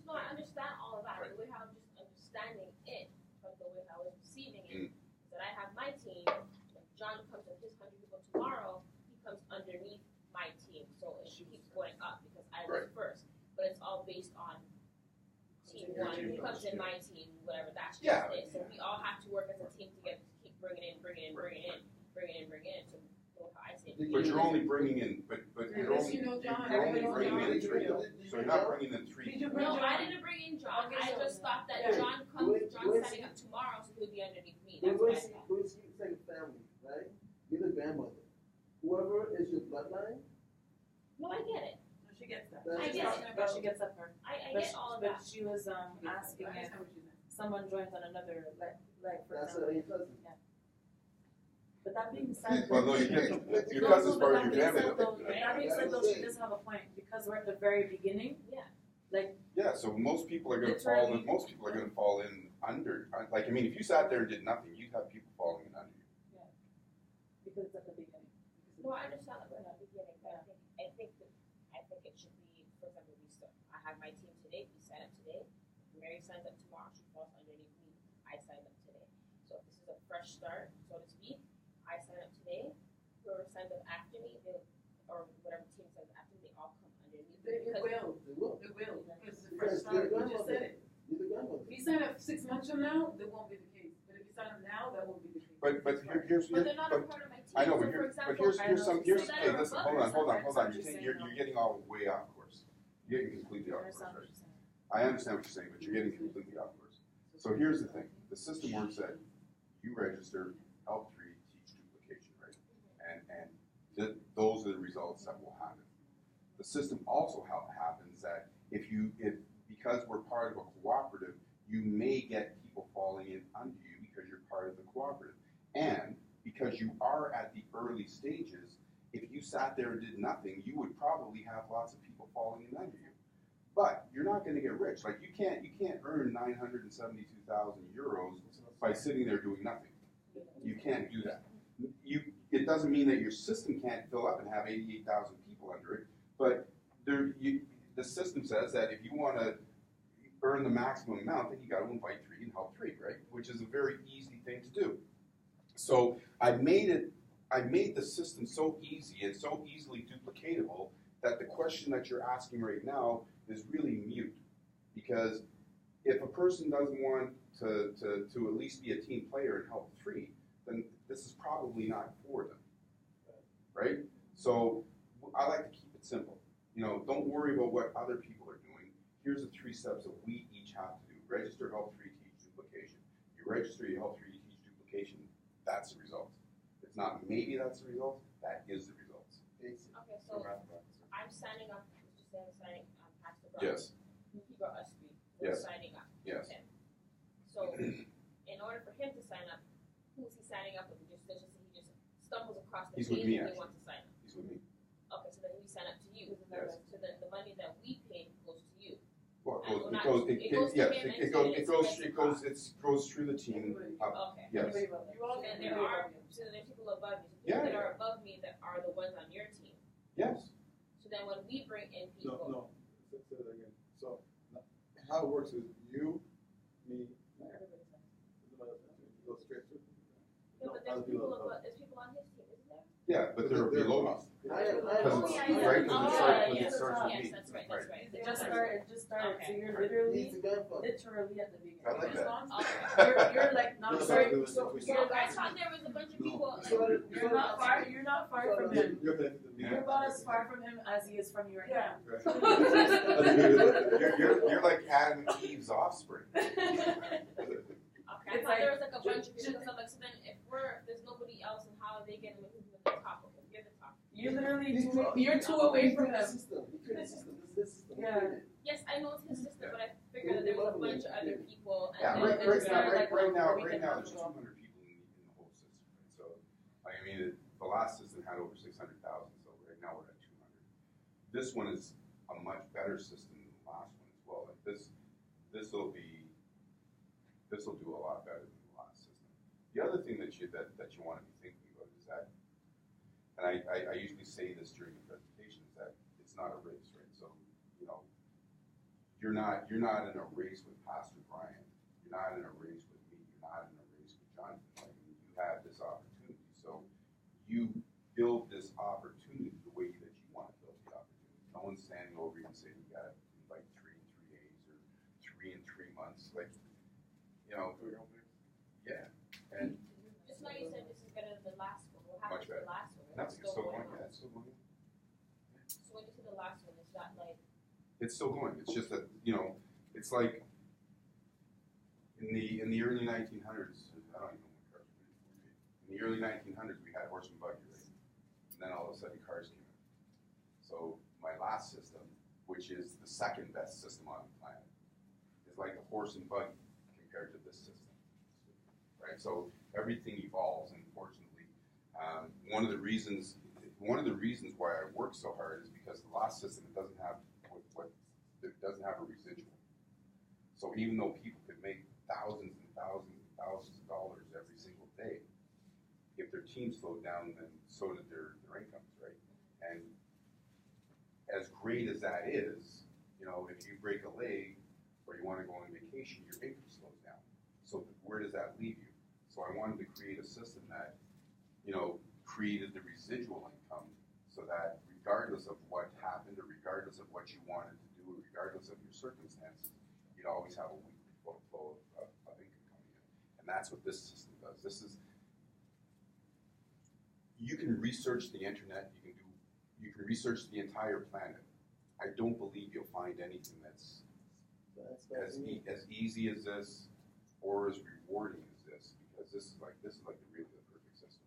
No, I understand all of that. Right. The way how I'm just understanding it, but the way how I was receiving it, Mm. is that I have my team. If John comes with his 100 people tomorrow, he comes underneath my team, so it keeps going up because I was Right. first. But it's all based on team Your 1. team Who comes first, in yeah. my team, whatever. That's just Yeah. it. So we all have to work as a team together to keep bringing in. So know how I see it. But you're only bringing in, but you're Unless only, you know John, you're only everybody bringing knows in John. 3. So you're not bringing in 3. Did you people. bring No, John? I didn't bring in John. Okay, I so- just thought that Yeah. John's setting up tomorrow, so he'll be underneath me. That's what I thought. It's like a family, right? You're the grandmother. Whoever is your bloodline, No, I get it. No, she gets that. I She's get talking it. But about- she gets that part. I But get she, all of but that. she was I asking if understand what she's saying. someone joins on another, like for that's example. your cousin. But that being said. Well, no, your No, cousin's no, part but of your that being family. said, though, though. that being said, though, she does have a point, because we're at the very beginning. Yeah. Like, Yeah, so most people are gonna Literally. fall in under, like, I mean, if you sat there and did nothing, you'd have people falling in under you. because it's at the beginning. No, I understand that we're not beginning, but I think it should be, for example, I have my team today, we sign up today. Mary signs up tomorrow, she falls underneath me, I sign up today. So if this is a fresh start, so to speak, I sign up today, whoever signs up after me, or whatever team signs up after me, they all come underneath me. It Because will, They will. it will, because it's a Because fresh start, you're the you just said grandmother. it. You're the grandmother. If you sign up 6 months from now, that won't be the case, but if you sign up now, that won't be the case. But here's, But they're not a but, part of my team. I know, So but for example, here's I know some, what here's, you're hey, saying. listen, But hold on, I you're understand getting, what you're you're getting all way off course. You're getting completely I off course, understand what right? you're saying. I understand what you're saying, but you're getting completely off course. So here's the thing, the system works that you register, help 3, teach duplication, right? And those are the results that will happen. The system also happens that if because we're part of a cooperative, you may get people falling in under you because you're part of the cooperative. And because you are at the early stages, if you sat there and did nothing, you would probably have lots of people falling in under you. But you're not going to get rich. Like you can't earn 972,000 euros by sitting there doing nothing. You can't do that. It doesn't mean that your system can't fill up and have 88,000 people under it, but the system says that if you want to earn the maximum amount, then you got to invite 3 and help 3, right? Which is a very easy thing to do. So I made the system so easy and so easily duplicatable that the question that you're asking right now is really mute. Because if a person doesn't want to at least be a team player and help 3, then this is probably not for them, right? So I like to keep it simple. You know, don't worry about what other people are doing. Here's the 3 steps that we each have to do. Register, help 3, teach duplication. You register, you help 3, you teach duplication. That's the result. It's not maybe that's the result, that is the results. Okay, so I'm signing up, just say I'm signing, Pastor Brown. Yes, He brought us 3. We're Yes. signing up. yes. Okay. So in order for him to sign up, who's he signing up with? He just stumbles across the He's page with me, and he actually. wants to sign up. He's with me. Okay, so then we sign up to you. Yes. So then the money that we pay goes to you. Well, And it not- goes, it goes to yes, him and it to goes, you, it so goes, that's it goes, the it goes through the team up, Okay. yes. Anybody above them. You all And can there do it. are, so there's people above you, so Yeah, people that yeah. are above me that are the ones on your team. Yes, So then when we bring in No, people. no, say that again. So, how it works is you, me, Everybody's nice. you go straight through. Yeah, No, but other there's people above. above, there's people on his team, isn't there? yeah, but they're below us. Oh, Because yeah, it's, yeah. right, because Oh, it starts, yeah, because yeah. it starts with Yes, me. that's right, Right. that's right. It just started, so Okay. you're He's literally, the grandfather. literally at the beginning. I like that. Okay. You're like not No, far, no, no, So I thought there was a bunch of people. you're not far from him. You're connected to me. You're about as far from him as he is from you right Yeah. now. You're like Adam and Eve's offspring. Okay, I thought there was like a bunch of people, so like, so then if there's nobody else, and how are they getting with who's at the top? Okay, you're the top. You're literally He's you're two away from him. System. He created a system. This is his system. He Yeah. created it. Yes, I know it's his sister, but I figured that there was a bunch of other people. Yeah, And right, then right it's now, started like right a now, week right and a now, half there's ago. 200 people in the whole system, right? So, I mean, the last system had over 600,000, so right now we're at 200. This one is a much better system than the last one as well. Like this'll do a lot better than the last system. The other thing that you want to be thinking about is that, and I usually say this during the presentation, is that it's not a race, right? So, you know, you're not in a race with Pastor Brian. You're not in a race with me. You're not in a race with Jonathan. Like, you have this opportunity. So you build this opportunity the way that you want to build the opportunity. No one's standing over you and saying you got to invite 3 in 3 days or 3 in 3 months. Like, you know, yeah. And Just now you said this is better than the last one. What happened Much to the better. last one? that's It's still going. on. Yeah, it's still going. So when you say the last one, is that like? It's still going. It's just that, you know, it's like in the early 1900s. I don't even know when cars were made. In the early 1900s, we had horse and buggy, right? And then all of a sudden, cars came in. So my last system, which is the second best system on the planet, is like a horse and buggy compared to this system, right? So everything evolves, and unfortunately, one of the reasons why I work so hard is because the last system it doesn't have a residual. So even though people could make thousands and thousands and thousands of dollars every single day, if their team slowed down, then so did their incomes, right? And as great as that is, you know, if you break a leg or you want to go on vacation, your income slows down. So where does that leave you? So I wanted to create a system that, you know, created the residual income so that regardless of what happened or regardless of what you wanted to do or regardless of your circumstances, you'd always have a weekly flow of income coming in. And that's what this system does. You can research the internet, you can research the entire planet. I don't believe you'll find anything that's as easy as this or as rewarding as this, because this is like the perfect system.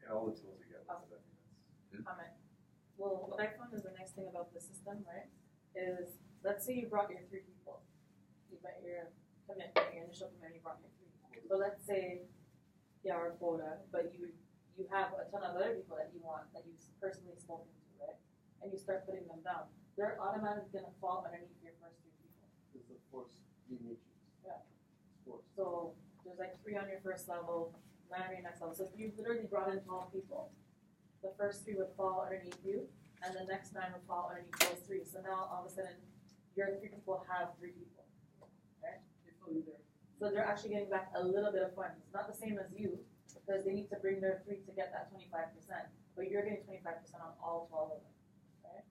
And all the tools we get, I think that's. Comment. Well, what I found is the nice thing about the system, right, is let's say you brought your 3 people. You met your initial commitment, you brought your 3 people. But let's say you are a quota, but you have a ton of other people that you want, that you've personally spoken to, right? And you start putting them down. They're automatically going to fall underneath your first 3 people. This is the force you need. Yeah. Force. So there's like 3 on your first level, 9 on your next level. So if you literally brought in 12 people, the first 3 would fall underneath you, and the next 9 would fall underneath those 3. So now all of a sudden, your 3 people have 3 people, right? So they're actually getting back a little bit of funds. Not the same as you, because they need to bring their 3 to get that 25%. But you're getting 25% on all 12 of them, right?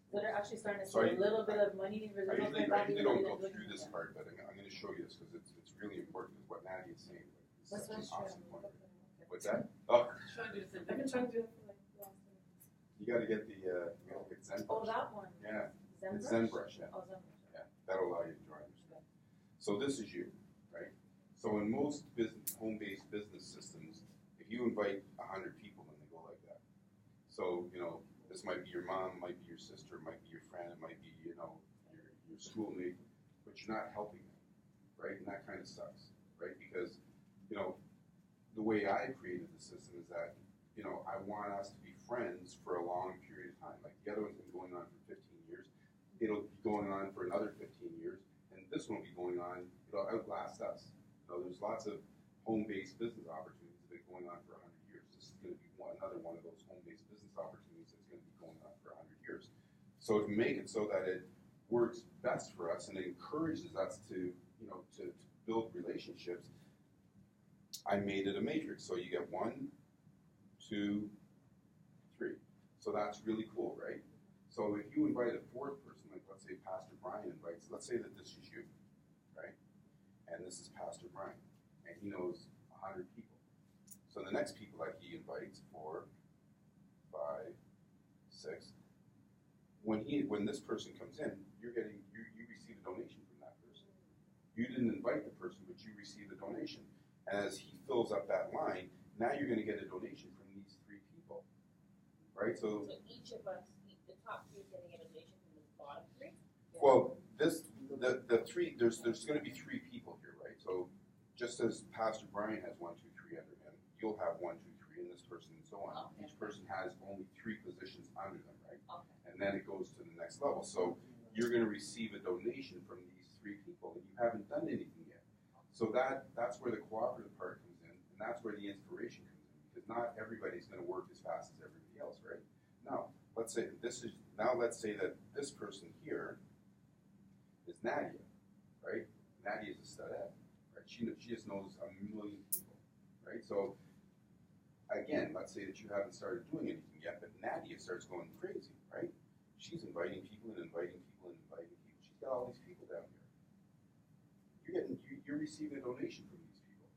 So they're actually starting to So see a little bit of money I residual usually back in don't the go through this part, but I'm going to show you this because it's really important. Is what Nadia is saying. It's That's such an what awesome point. What's that? Oh, Trying to do the same I've been trying to do it for like the last 2 minutes. you got to get the Zen Oh, brush. that one. Yeah, Zen it's brush? Zen brush. Yeah, Oh, Zen brush. yeah, that'll allow you to draw your screen. So this is you, right? So in most home-based business systems, if you invite 100 people, then they go like that. So you know, this might be your mom, might be your sister, might be your friend, it might be your schoolmate, but you're not helping them, right? And that kind of sucks, right? Because you know, the way I created the system is that I want us to be friends for a long period of time. Like the other one's been going on for 15 years. it'll be going on for another 15 years, and this one will be going on, it'll outlast us. There's lots of home-based business opportunities that have been going on for 100 years. This is going to be another one of those home-based business opportunities that's going to be going on for 100 years. So to make it so that it works best for us and it encourages us to build relationships, I made it a matrix. So you get 1, 2, 3. So that's really cool, right? So if you invite a fourth person, like let's say Pastor Brian invites, let's say that this is you, right? And this is Pastor Brian, and he knows 100 people. So the next people that he invites, 4, 5, 6, when this person comes in, you receive a donation from that person. You didn't invite the person, but you receive a donation. And as he fills up that line, now you're going to get a donation from these 3 people, right? So each of us, the top 3 is getting a donation from the bottom 3. Well, the 3 there's going to be 3 people here, right? So just as Pastor Brian has 1, 2, 3 under him, you'll have 1, 2, 3, and this person and so on. Okay. Each person has only 3 positions under them, right? Okay. And then it goes to the next level. So you're going to receive a donation from these 3 people, and you haven't done anything yet. So that's where the cooperative part comes in, and that's where the inspiration comes in, because not everybody's going to work as fast as everybody else, right? Now, let's say that this person here is Nadia, right? Nadia is a studette, right? She just knows a million people, right? So again, let's say that you haven't started doing anything yet, but Nadia starts going crazy, right? She's inviting people and inviting people and inviting people. She's got all these people down here. You're receiving a donation from these people.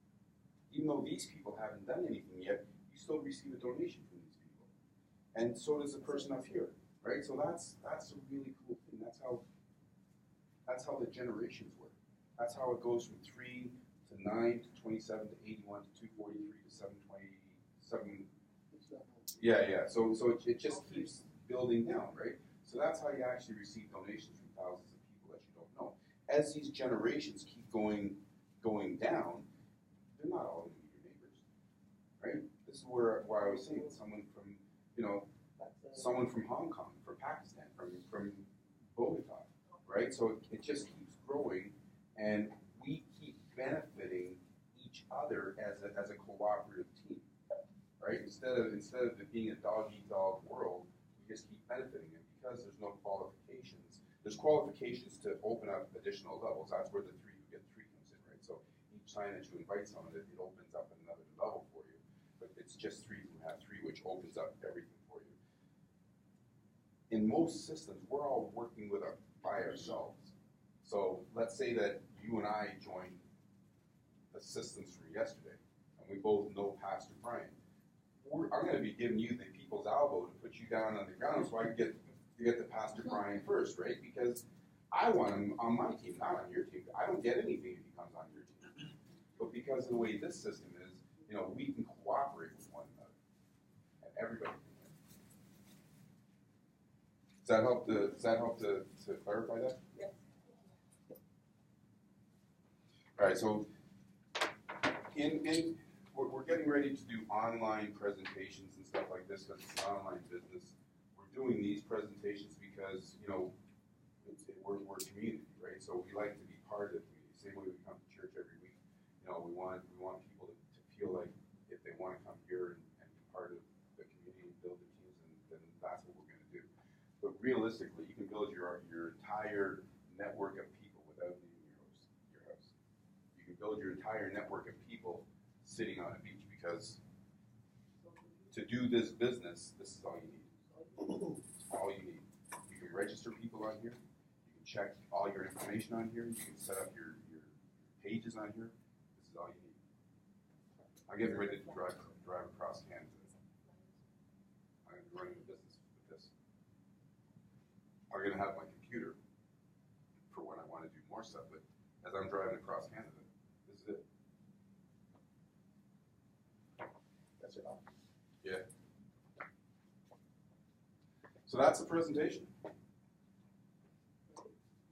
Even though these people haven't done anything yet, you still receive a donation from these people. And so does the person up here, right? So that's a really cool thing. That's how the generations work. That's how it goes from 3 to 9 to 27 to 81 to 243 to 727. Yeah. So it just keeps building down, right? So that's how you actually receive donations from thousands of people that you don't know. As these generations keep going down, they're not all going to be your neighbors, right? This is why I was saying someone from Hong Kong, from Pakistan, from Bogota, right? So it just keeps growing, and we keep benefiting each other as a cooperative team, right? Instead of it being a dog-eat-dog world, we just keep benefiting it because there's no qualifications. There's qualifications to open up additional levels. That's where the 3 who get 3 comes in, right? So each time that you invite someone, it opens up another level for you. But it's just 3 who have 3, which opens up everything for you. In most systems, we're all working by ourselves. So let's say that you and I joined the systems from yesterday, and we both know Pastor Brian. I'm going to be giving you the people's elbow to put you down on the ground so I can get the Pastor Brian first, right? Because I want him on my team, not on your team. I don't get anything if he comes on your team. But because of the way this system is, we can cooperate with one another, and everybody can win. Does that help to clarify that? Yes. All right. So we're getting ready to do online presentations and stuff like this because it's an online business. We're doing these presentations because we're community, right? So we like to be part of the community. Same way we come to church every week. We want people to feel like if they want to come here and be part of the community and build the teams, then that's what we're going to do. But realistically, you can build your entire network of people without leaving your house. You can build your entire network of people sitting on a beach, because to do this business, this is all you need. It's all you need. You can register people on here. You can check all your information on here. You can set up your pages on here. This is all you need. I'm getting ready to drive across Canada. I'm running a business with this. I'm going to have my computer for when I want to do more stuff, but as I'm driving across Canada, this is it. That's it. Yeah. So that's the presentation.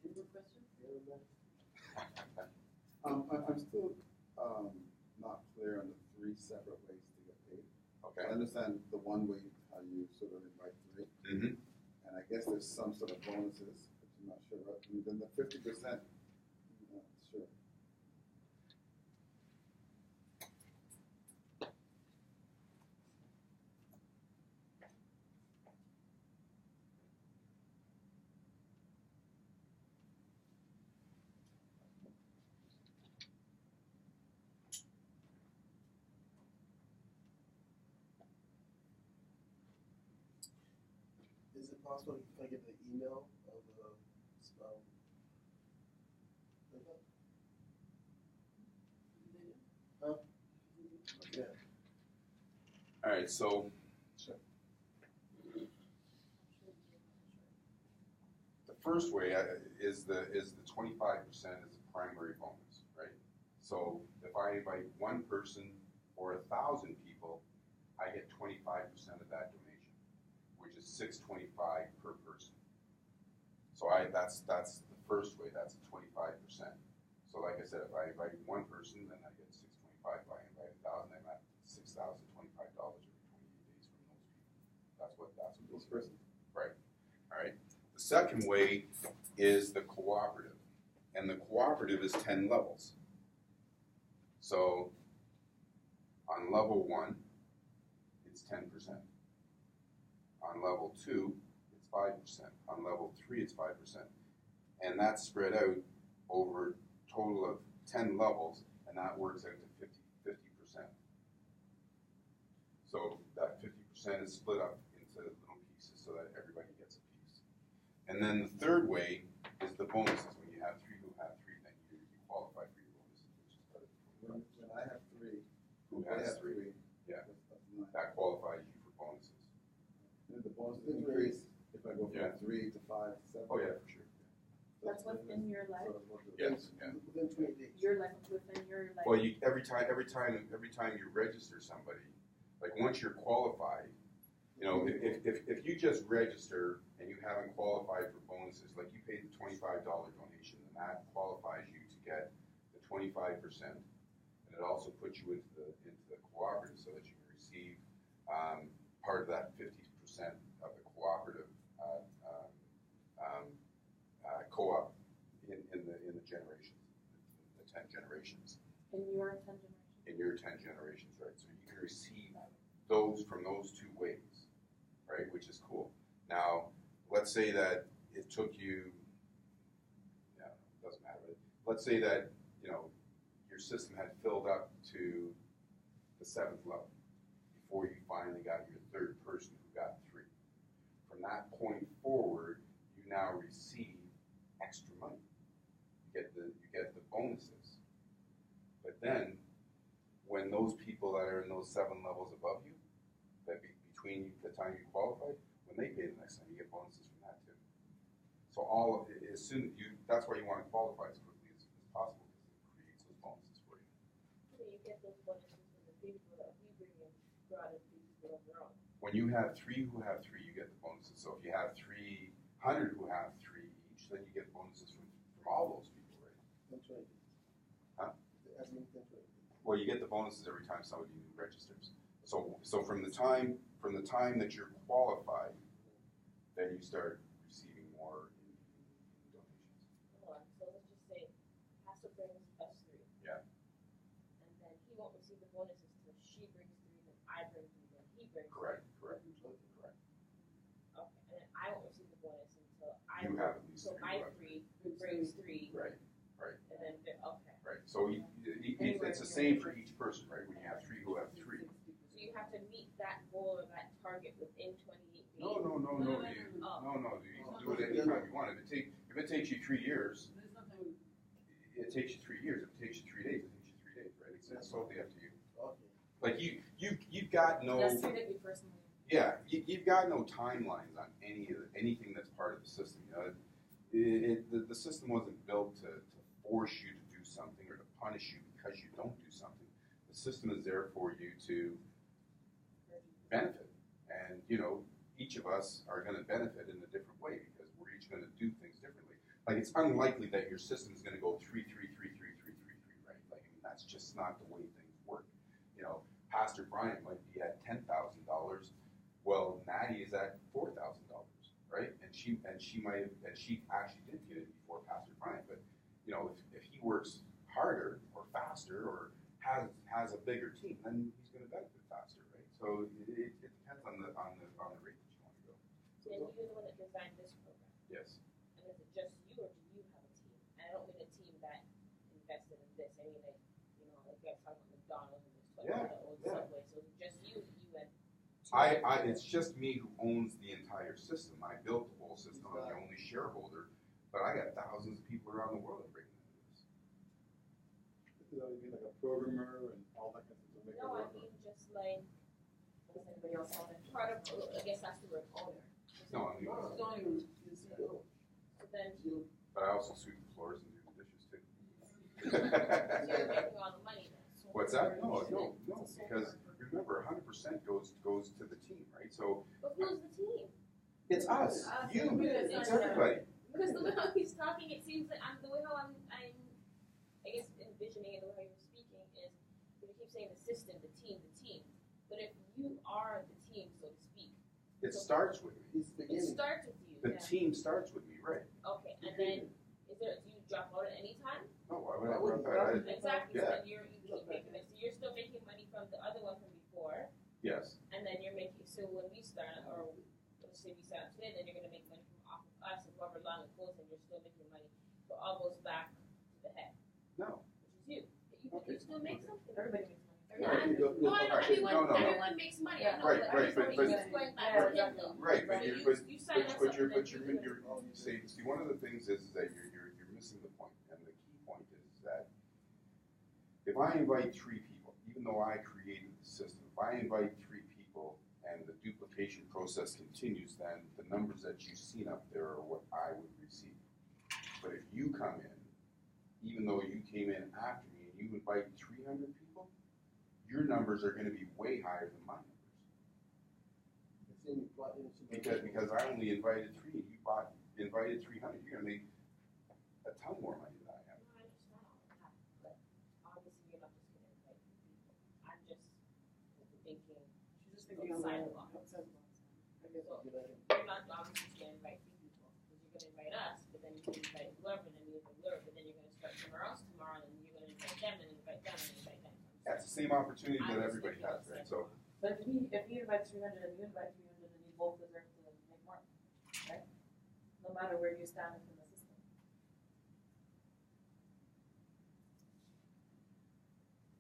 Any more questions? I'm still not clear on the 3 separate ways to get paid. Okay. I understand the one way how you sort of invite 3, Mm-hmm. and I guess there's some sort of bonuses, but I'm not sure, then the 50%, not sure. Is it possible if I get the email of the, huh? Yeah. All right, so the first way is the 25% is the primary bonus, right? So if I invite one person or 1,000 people, I get 25% of that donation, which is $625 per person. So that's the first way. That's 25%. So like I said, if I invite one person, then I get $625. If I invite 1,000, I'm at $6,025 every 28 days from those people. That's what those person. Right. All right. The second way is the cooperative, and the cooperative is 10 levels. So on level 1, it's 10%. On level 2, it's 5%. On level 3, it's 5%. And that's spread out over a total of 10 levels, and that works out to 50%. So that 50% is split up into little pieces so that everybody gets a piece. And then the third way is the bonuses. When you have 3 who have 3, then you qualify for your bonuses, which is part of the When I have 3, who has 3, yeah, that qualifies you for bonuses. then the bonus increase if I go from 3 to 5, 7. Oh yeah, for sure. That's within your life. Yes, yeah. Within 20 days. Your life within your life. Well, you every time you register somebody, like once you're qualified, you know, if you just register and you haven't qualified for bonuses, like you paid the $25 donation, then that qualifies you to get the 25%, and it also puts you into the cooperative so that you can receive part of that 50% of the cooperative co-op in the generations, the 10 generations. In your 10 generations. In your 10 generations, right? So you can receive those from those 2 ways, right? Which is cool. Now, let's say that it took you, yeah, it doesn't matter. Let's say that, you know, your system had filled up to the 7th level before you finally got your 3rd person who got 3. From that point forward, you now receive extra money. You get the bonuses. But then, when those people that are in those 7 levels above you, that between the time you qualified, when they pay the next time, you get bonuses from that too. So that's why you want to qualify as quickly as possible, because it creates those bonuses for you. So you get those bonuses from the people that we bring in rather than people of their own. When you have 3 who have 3, you get the bonuses. So if you have 300 who have 3 each, then you get bonuses from all those people, right? That's right. Huh? That's right. Well, you get the bonuses every time somebody new registers. So from the time that you're qualified, then you start receiving more in donations. Hold on. So let's just say Pastor brings us 3. Yeah. And then he won't receive the bonuses till she brings 3, then I bring 3, then he brings 3. Correct. Okay. And then I won't receive the bonus until I You have at least so 3. my 3 brings 3. Right. And then okay. Right. So it's the same for each person, right? When you have 3 who have 3. So you have to meet that goal or that target within 28 days. No. You can do it anytime you want. If it takes you 3 years, it takes you 3 years. If it takes you 3 days, it takes you 3 days, right? It's totally up to you. Okay. Like you've got no. Just treat it me personally. Yeah, you've got no timelines on anything that's part of the system. You know, the system wasn't built to force you to do something or to punish you because you don't do something. The system is there for you to benefit, and you know, each of us are going to benefit in a different way because we're each going to do things differently. Like it's unlikely that your system is going to go 3, 3, 3, 3, 3, 3, 3, right? Like I mean, that's just not the way things work. You know, Pastor Brian might be at $10,000. Well, Maddie is at $4,000, right? And she actually did get it before Pastor Bryant. But you know, if he works harder or faster or has a bigger team, then he's going to benefit faster, right? So it depends on the rate that you want to go. And you're the one that designed this program. Yes. And is it just you, or do you have a team? And I don't mean a team that invested in this. I mean, like, you know, like you guys talking about McDonald's and this old Subway. So it's just you and It's just me who owns the entire system. I built the whole system. I'm the only shareholder, but I got thousands of people around the world that break into this. You know, you mean like a programmer and all that kind of stuff to make it no, I work? mean just like Does anybody else want it? part of, I guess that's the word owner. No, I'm the owner. So then, But I also sweep the floors and do the dishes too. so you're making all the money then. So What's that? No, because remember, 100% goes to the team, right? So but who's the team? it's us, you, it's everybody. Because the way how he's talking, it seems like the way how I'm I guess envisioning it, the way how you're speaking is, you keep saying the system, the team. But if you are the team, so to speak, It starts with me. He's it beginning. starts with you. The team starts with me, right? Okay, and then do you drop out at any time? No, why would I drop that? Exactly. Yeah. So then you keep making it. So you're still making money from the other one from before, Yes. and then you're making. So when we start, or let's say we start today, then you're going to make money from off of us, and however long it goes, and you're still making money. So all goes back to the head, No. which is you. You still make something. Everybody makes money. No, I know everyone makes money. I know, Right, but right, everybody but- keeps going back to him though. Right, but So you're you sign us up and then you're see one of the things is that you're missing the point, and the key point is that if I invite 3 people, even though I created the system, if I invite 3 people and the duplication process continues, then the numbers that you've seen up there are what I would receive. But if you come in, even though you came in after me and you invite 300 people, your numbers are going to be way higher than my numbers. Because I only invited 3 and you invited 300, you're going to make a ton more money than I have. No, I understand all of that, but obviously you're not just going to invite people. I'm just thinking She's just thinking outside the box. So you're not obviously going to invite 3 people because you're going to invite us, but then you're going to invite whoever, and then you invite whoever, but then you're going to start somewhere else tomorrow, and then you're going to invite them, and invite them, and invite them. That's the same opportunity that everybody has, right? So But if he invites 300 and you invite 300, then you both deserve to make more, right? No matter where you stand within the system.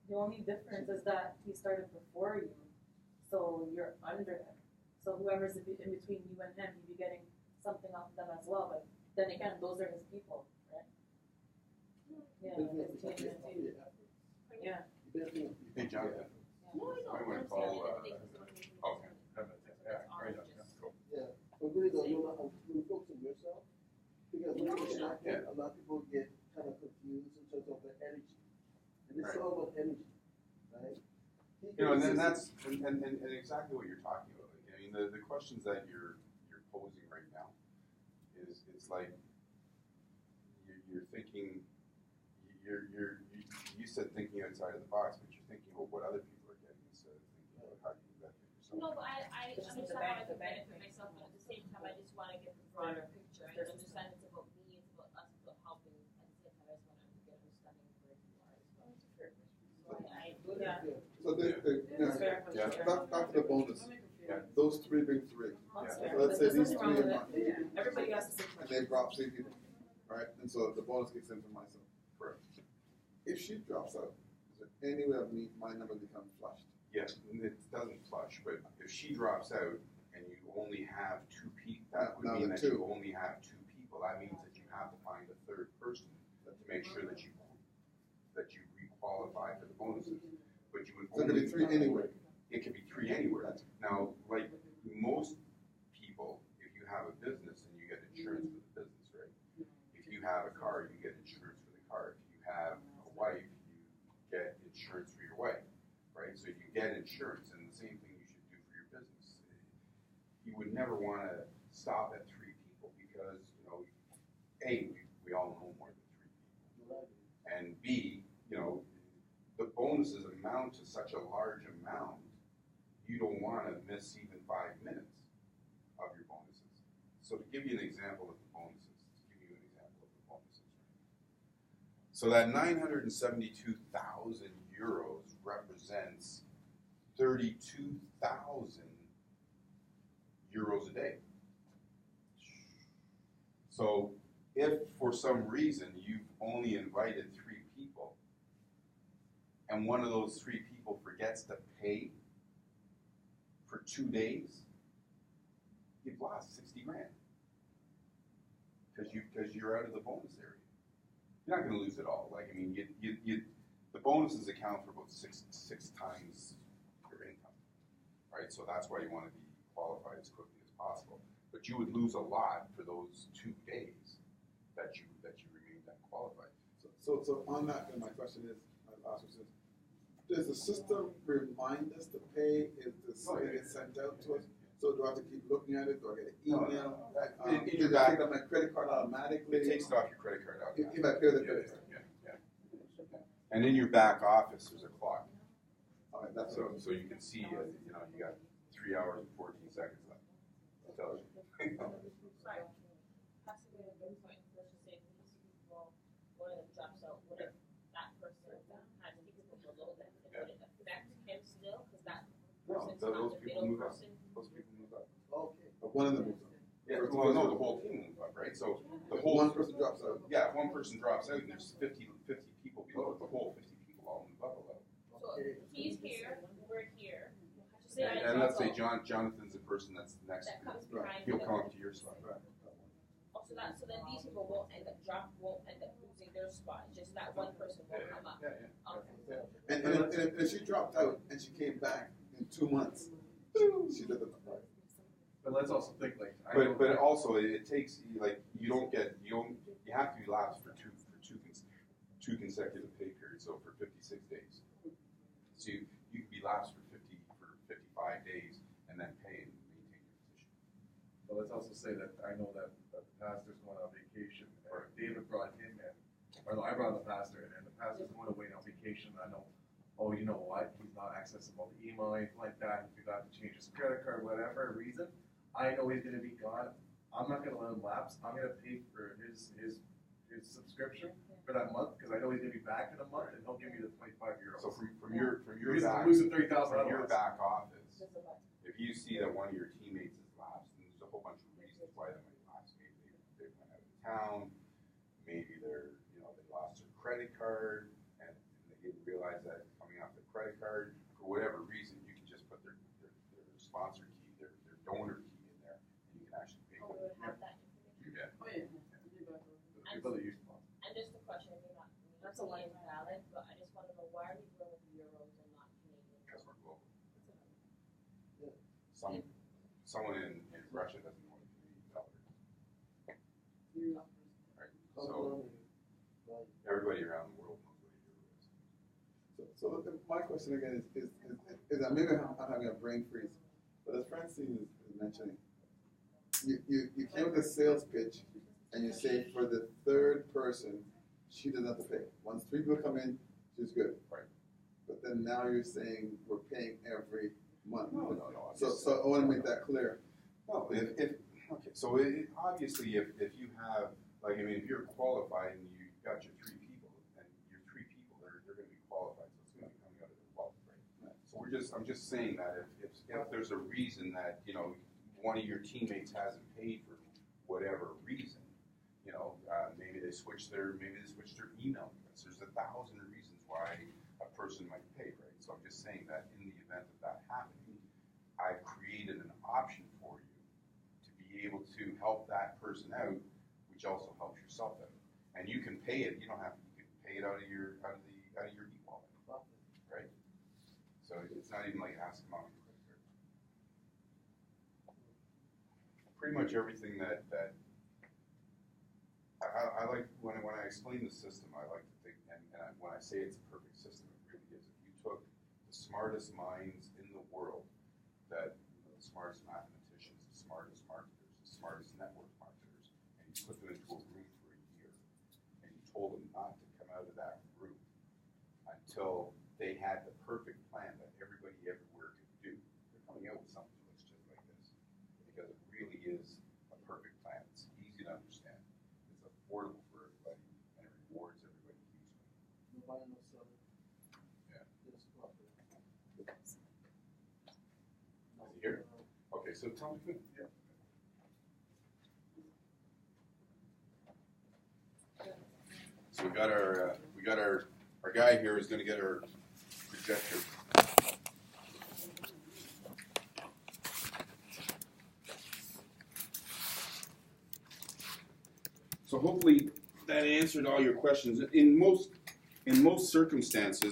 The only difference is that he started before you, so you're under him. So whoever's in between you and him, you'd be getting something off of them as well. But then again, those are his people, right? Yeah, his team, his team. Yeah. hey, Jonathan, No, I know. I want to I'm call. saying that they just don't make any Okay. sense. Yeah, right. Cool. Yeah, but really though, you focus on yourself, because when you're connected, a lot of people get kind of confused in terms of the energy. And it's all about energy, right? You know, and then that's and exactly what you're talking about. Like, I mean, the questions that you're posing right now is it's like you're thinking you said thinking outside of the box, but you're thinking about what other people are getting instead of thinking about how you can benefit yourself. No, but I It's just understand the how I bank, can the bank. benefit myself, but at the same time, I just want to get the broader picture. I understand it's about me, it's about us, it's about helping. At the same time, I just want to get understanding of where you are as well. It's a fair question. So Yeah. So It's a fair question. back to the bonus. Yeah. Those 3 bring 3. That's Yeah. fair. Let's say There's these nothing wrong 3 with are it. mine. Everybody has to say And they brought 3 people, right? And so the bonus kicks in for myself. Correct. If she drops out, is there any way of my number become flushed? Yes, and it doesn't flush, but if she drops out and you only have 2 people, that would Now mean the that 2. you only have 2 people. That means that you have to find a 3rd person to make sure that you re-qualify for the bonuses. But you would So it could only be 3 anywhere. It could be 3 anywhere. Now, like most people, if you have a business and you get insurance for the business, right? If you have a car, you get insurance for the car. If you have a wife, you get insurance for your wife, right? So you get insurance, and the same thing you should do for your business. You would never want to stop at 3 people because, you know, A, we all know more than 3 people. And B, you know, the bonuses amount to such a large amount, you don't want to miss even 5 minutes of your bonuses. So to give you an example of the bonuses, So that 972,000 euros represents 32,000 euros a day. So if for some reason you've only invited 3 people, and one of those 3 people forgets to pay for 2 days, you've lost 60 grand because you're out of the bonus area. You're not going to lose it all. Like, I mean, the bonuses account for about six times your income, right? So that's why you want to be qualified as quickly as possible. But you would lose a lot for those 2 days that you remained unqualified. So on that, then my question is, my last question is, does the system remind us to pay if the survey gets sent out to us? So do I have to keep looking at it? Do I get an email? In Does your it back, take out my credit card automatically? it takes it off your credit card out. If I pay the credit card. Yeah. And in your back office, there's a clock. All right, that's So you can see, you got 3 hours and 14 seconds left. It tells you. Sorry, that's a really good point. Let's just say these people, one of them drops out, what if that person has people below them? Would it affect him still? Because that No, person's those not the people middle move up. person. Those people move up. Okay. But one of them moves on. Yeah, well, no, the whole team moves up, right? So the whole One person drops out. Yeah, if one person drops out and there's 50 people below it, the whole 50 people all move up a level. So he's here, we're here. Just say I And let's say drop out, Jonathan's the person that's next that to comes you. behind He'll him. come up to your spot. Oh, so then these people won't end up losing their spot. It's just that one person won't come up. Yeah. Okay. And she dropped out and she came back in 2 months. She did the right. But let's also think like. I know But that- also it takes like you have to be lapsed for two consecutive pay periods, so for 56 days. So you can be lapsed for 55 days and then pay and maintain your position. But let's also say that I know that the pastor's going on vacation, or David brought him in, or no, I brought the pastor in, and the pastor's going away on vacation. I know, oh, you know what? He's not accessible to email or anything like that. He forgot to change his credit card, whatever reason. I know he's going to be gone. I'm not going to let him lapse. I'm going to pay for his subscription for that month because I know he's going to be back in a month, and he'll give me the 25 euros. So from your He's back, losing 3,000 from your otherwise. back office, if you see that one of your teammates is lapsed, and there's a whole bunch of reasons why they might lapse. Maybe they went out of town, maybe they lost their credit card and they didn't realize that coming off the credit card for whatever reason, you can just put their sponsor key, their donor key in there, and you can actually pay Oh, for we it. would have that information. Yeah. Oh, yeah. The people that use sponsors. And just a question, maybe not, That's a maybe invalid, but I just want to know why are we going with euros and not Canadian? Because we're global. Someone in Russia doesn't know what a Canadian dollar is. Right? So everybody around the world knows what a euro is. So my question again is that maybe I'm having a brain freeze, but as Francine is mentioning, you came with a sales pitch and you say for the 3rd person, she doesn't have to pay. Once 3 people come in, she's good. Right. But then now you're saying we're paying every month. No. So I want to make that clear. No, so obviously if you have, like, I mean, if you're qualified and you got your 3 people, and your 3 people, they're going to be qualified, so it's going to be coming out of the qualified. Right? So I'm just saying that if there's a reason that, one of your teammates hasn't paid for whatever reason, maybe they switched their email address. There's 1,000 reasons why a person might pay, right? So I'm just saying that in the event of that happening, I've created an option for you to be able to help that person out, which also helps yourself out. And you can pay it. You don't have to. You can pay it out of your e-wallet, right? So it's not even like it has to come out of your credit card. Pretty much everything that I like when I explain the system, I like to think, and when I say it's a perfect system, it really is. If you took the smartest minds in the world, the smartest mathematicians, the smartest marketers, the smartest network marketers, and you put them into a room for a year, and you told them not to come out of that room until they had the perfect plan that everybody everywhere could do, they're coming out with something that looks just like this, because it really is a perfect plan. Okay, so tell me. Yeah. So we got our guy here is going to get our projector. So hopefully that answered all your questions. In most circumstances,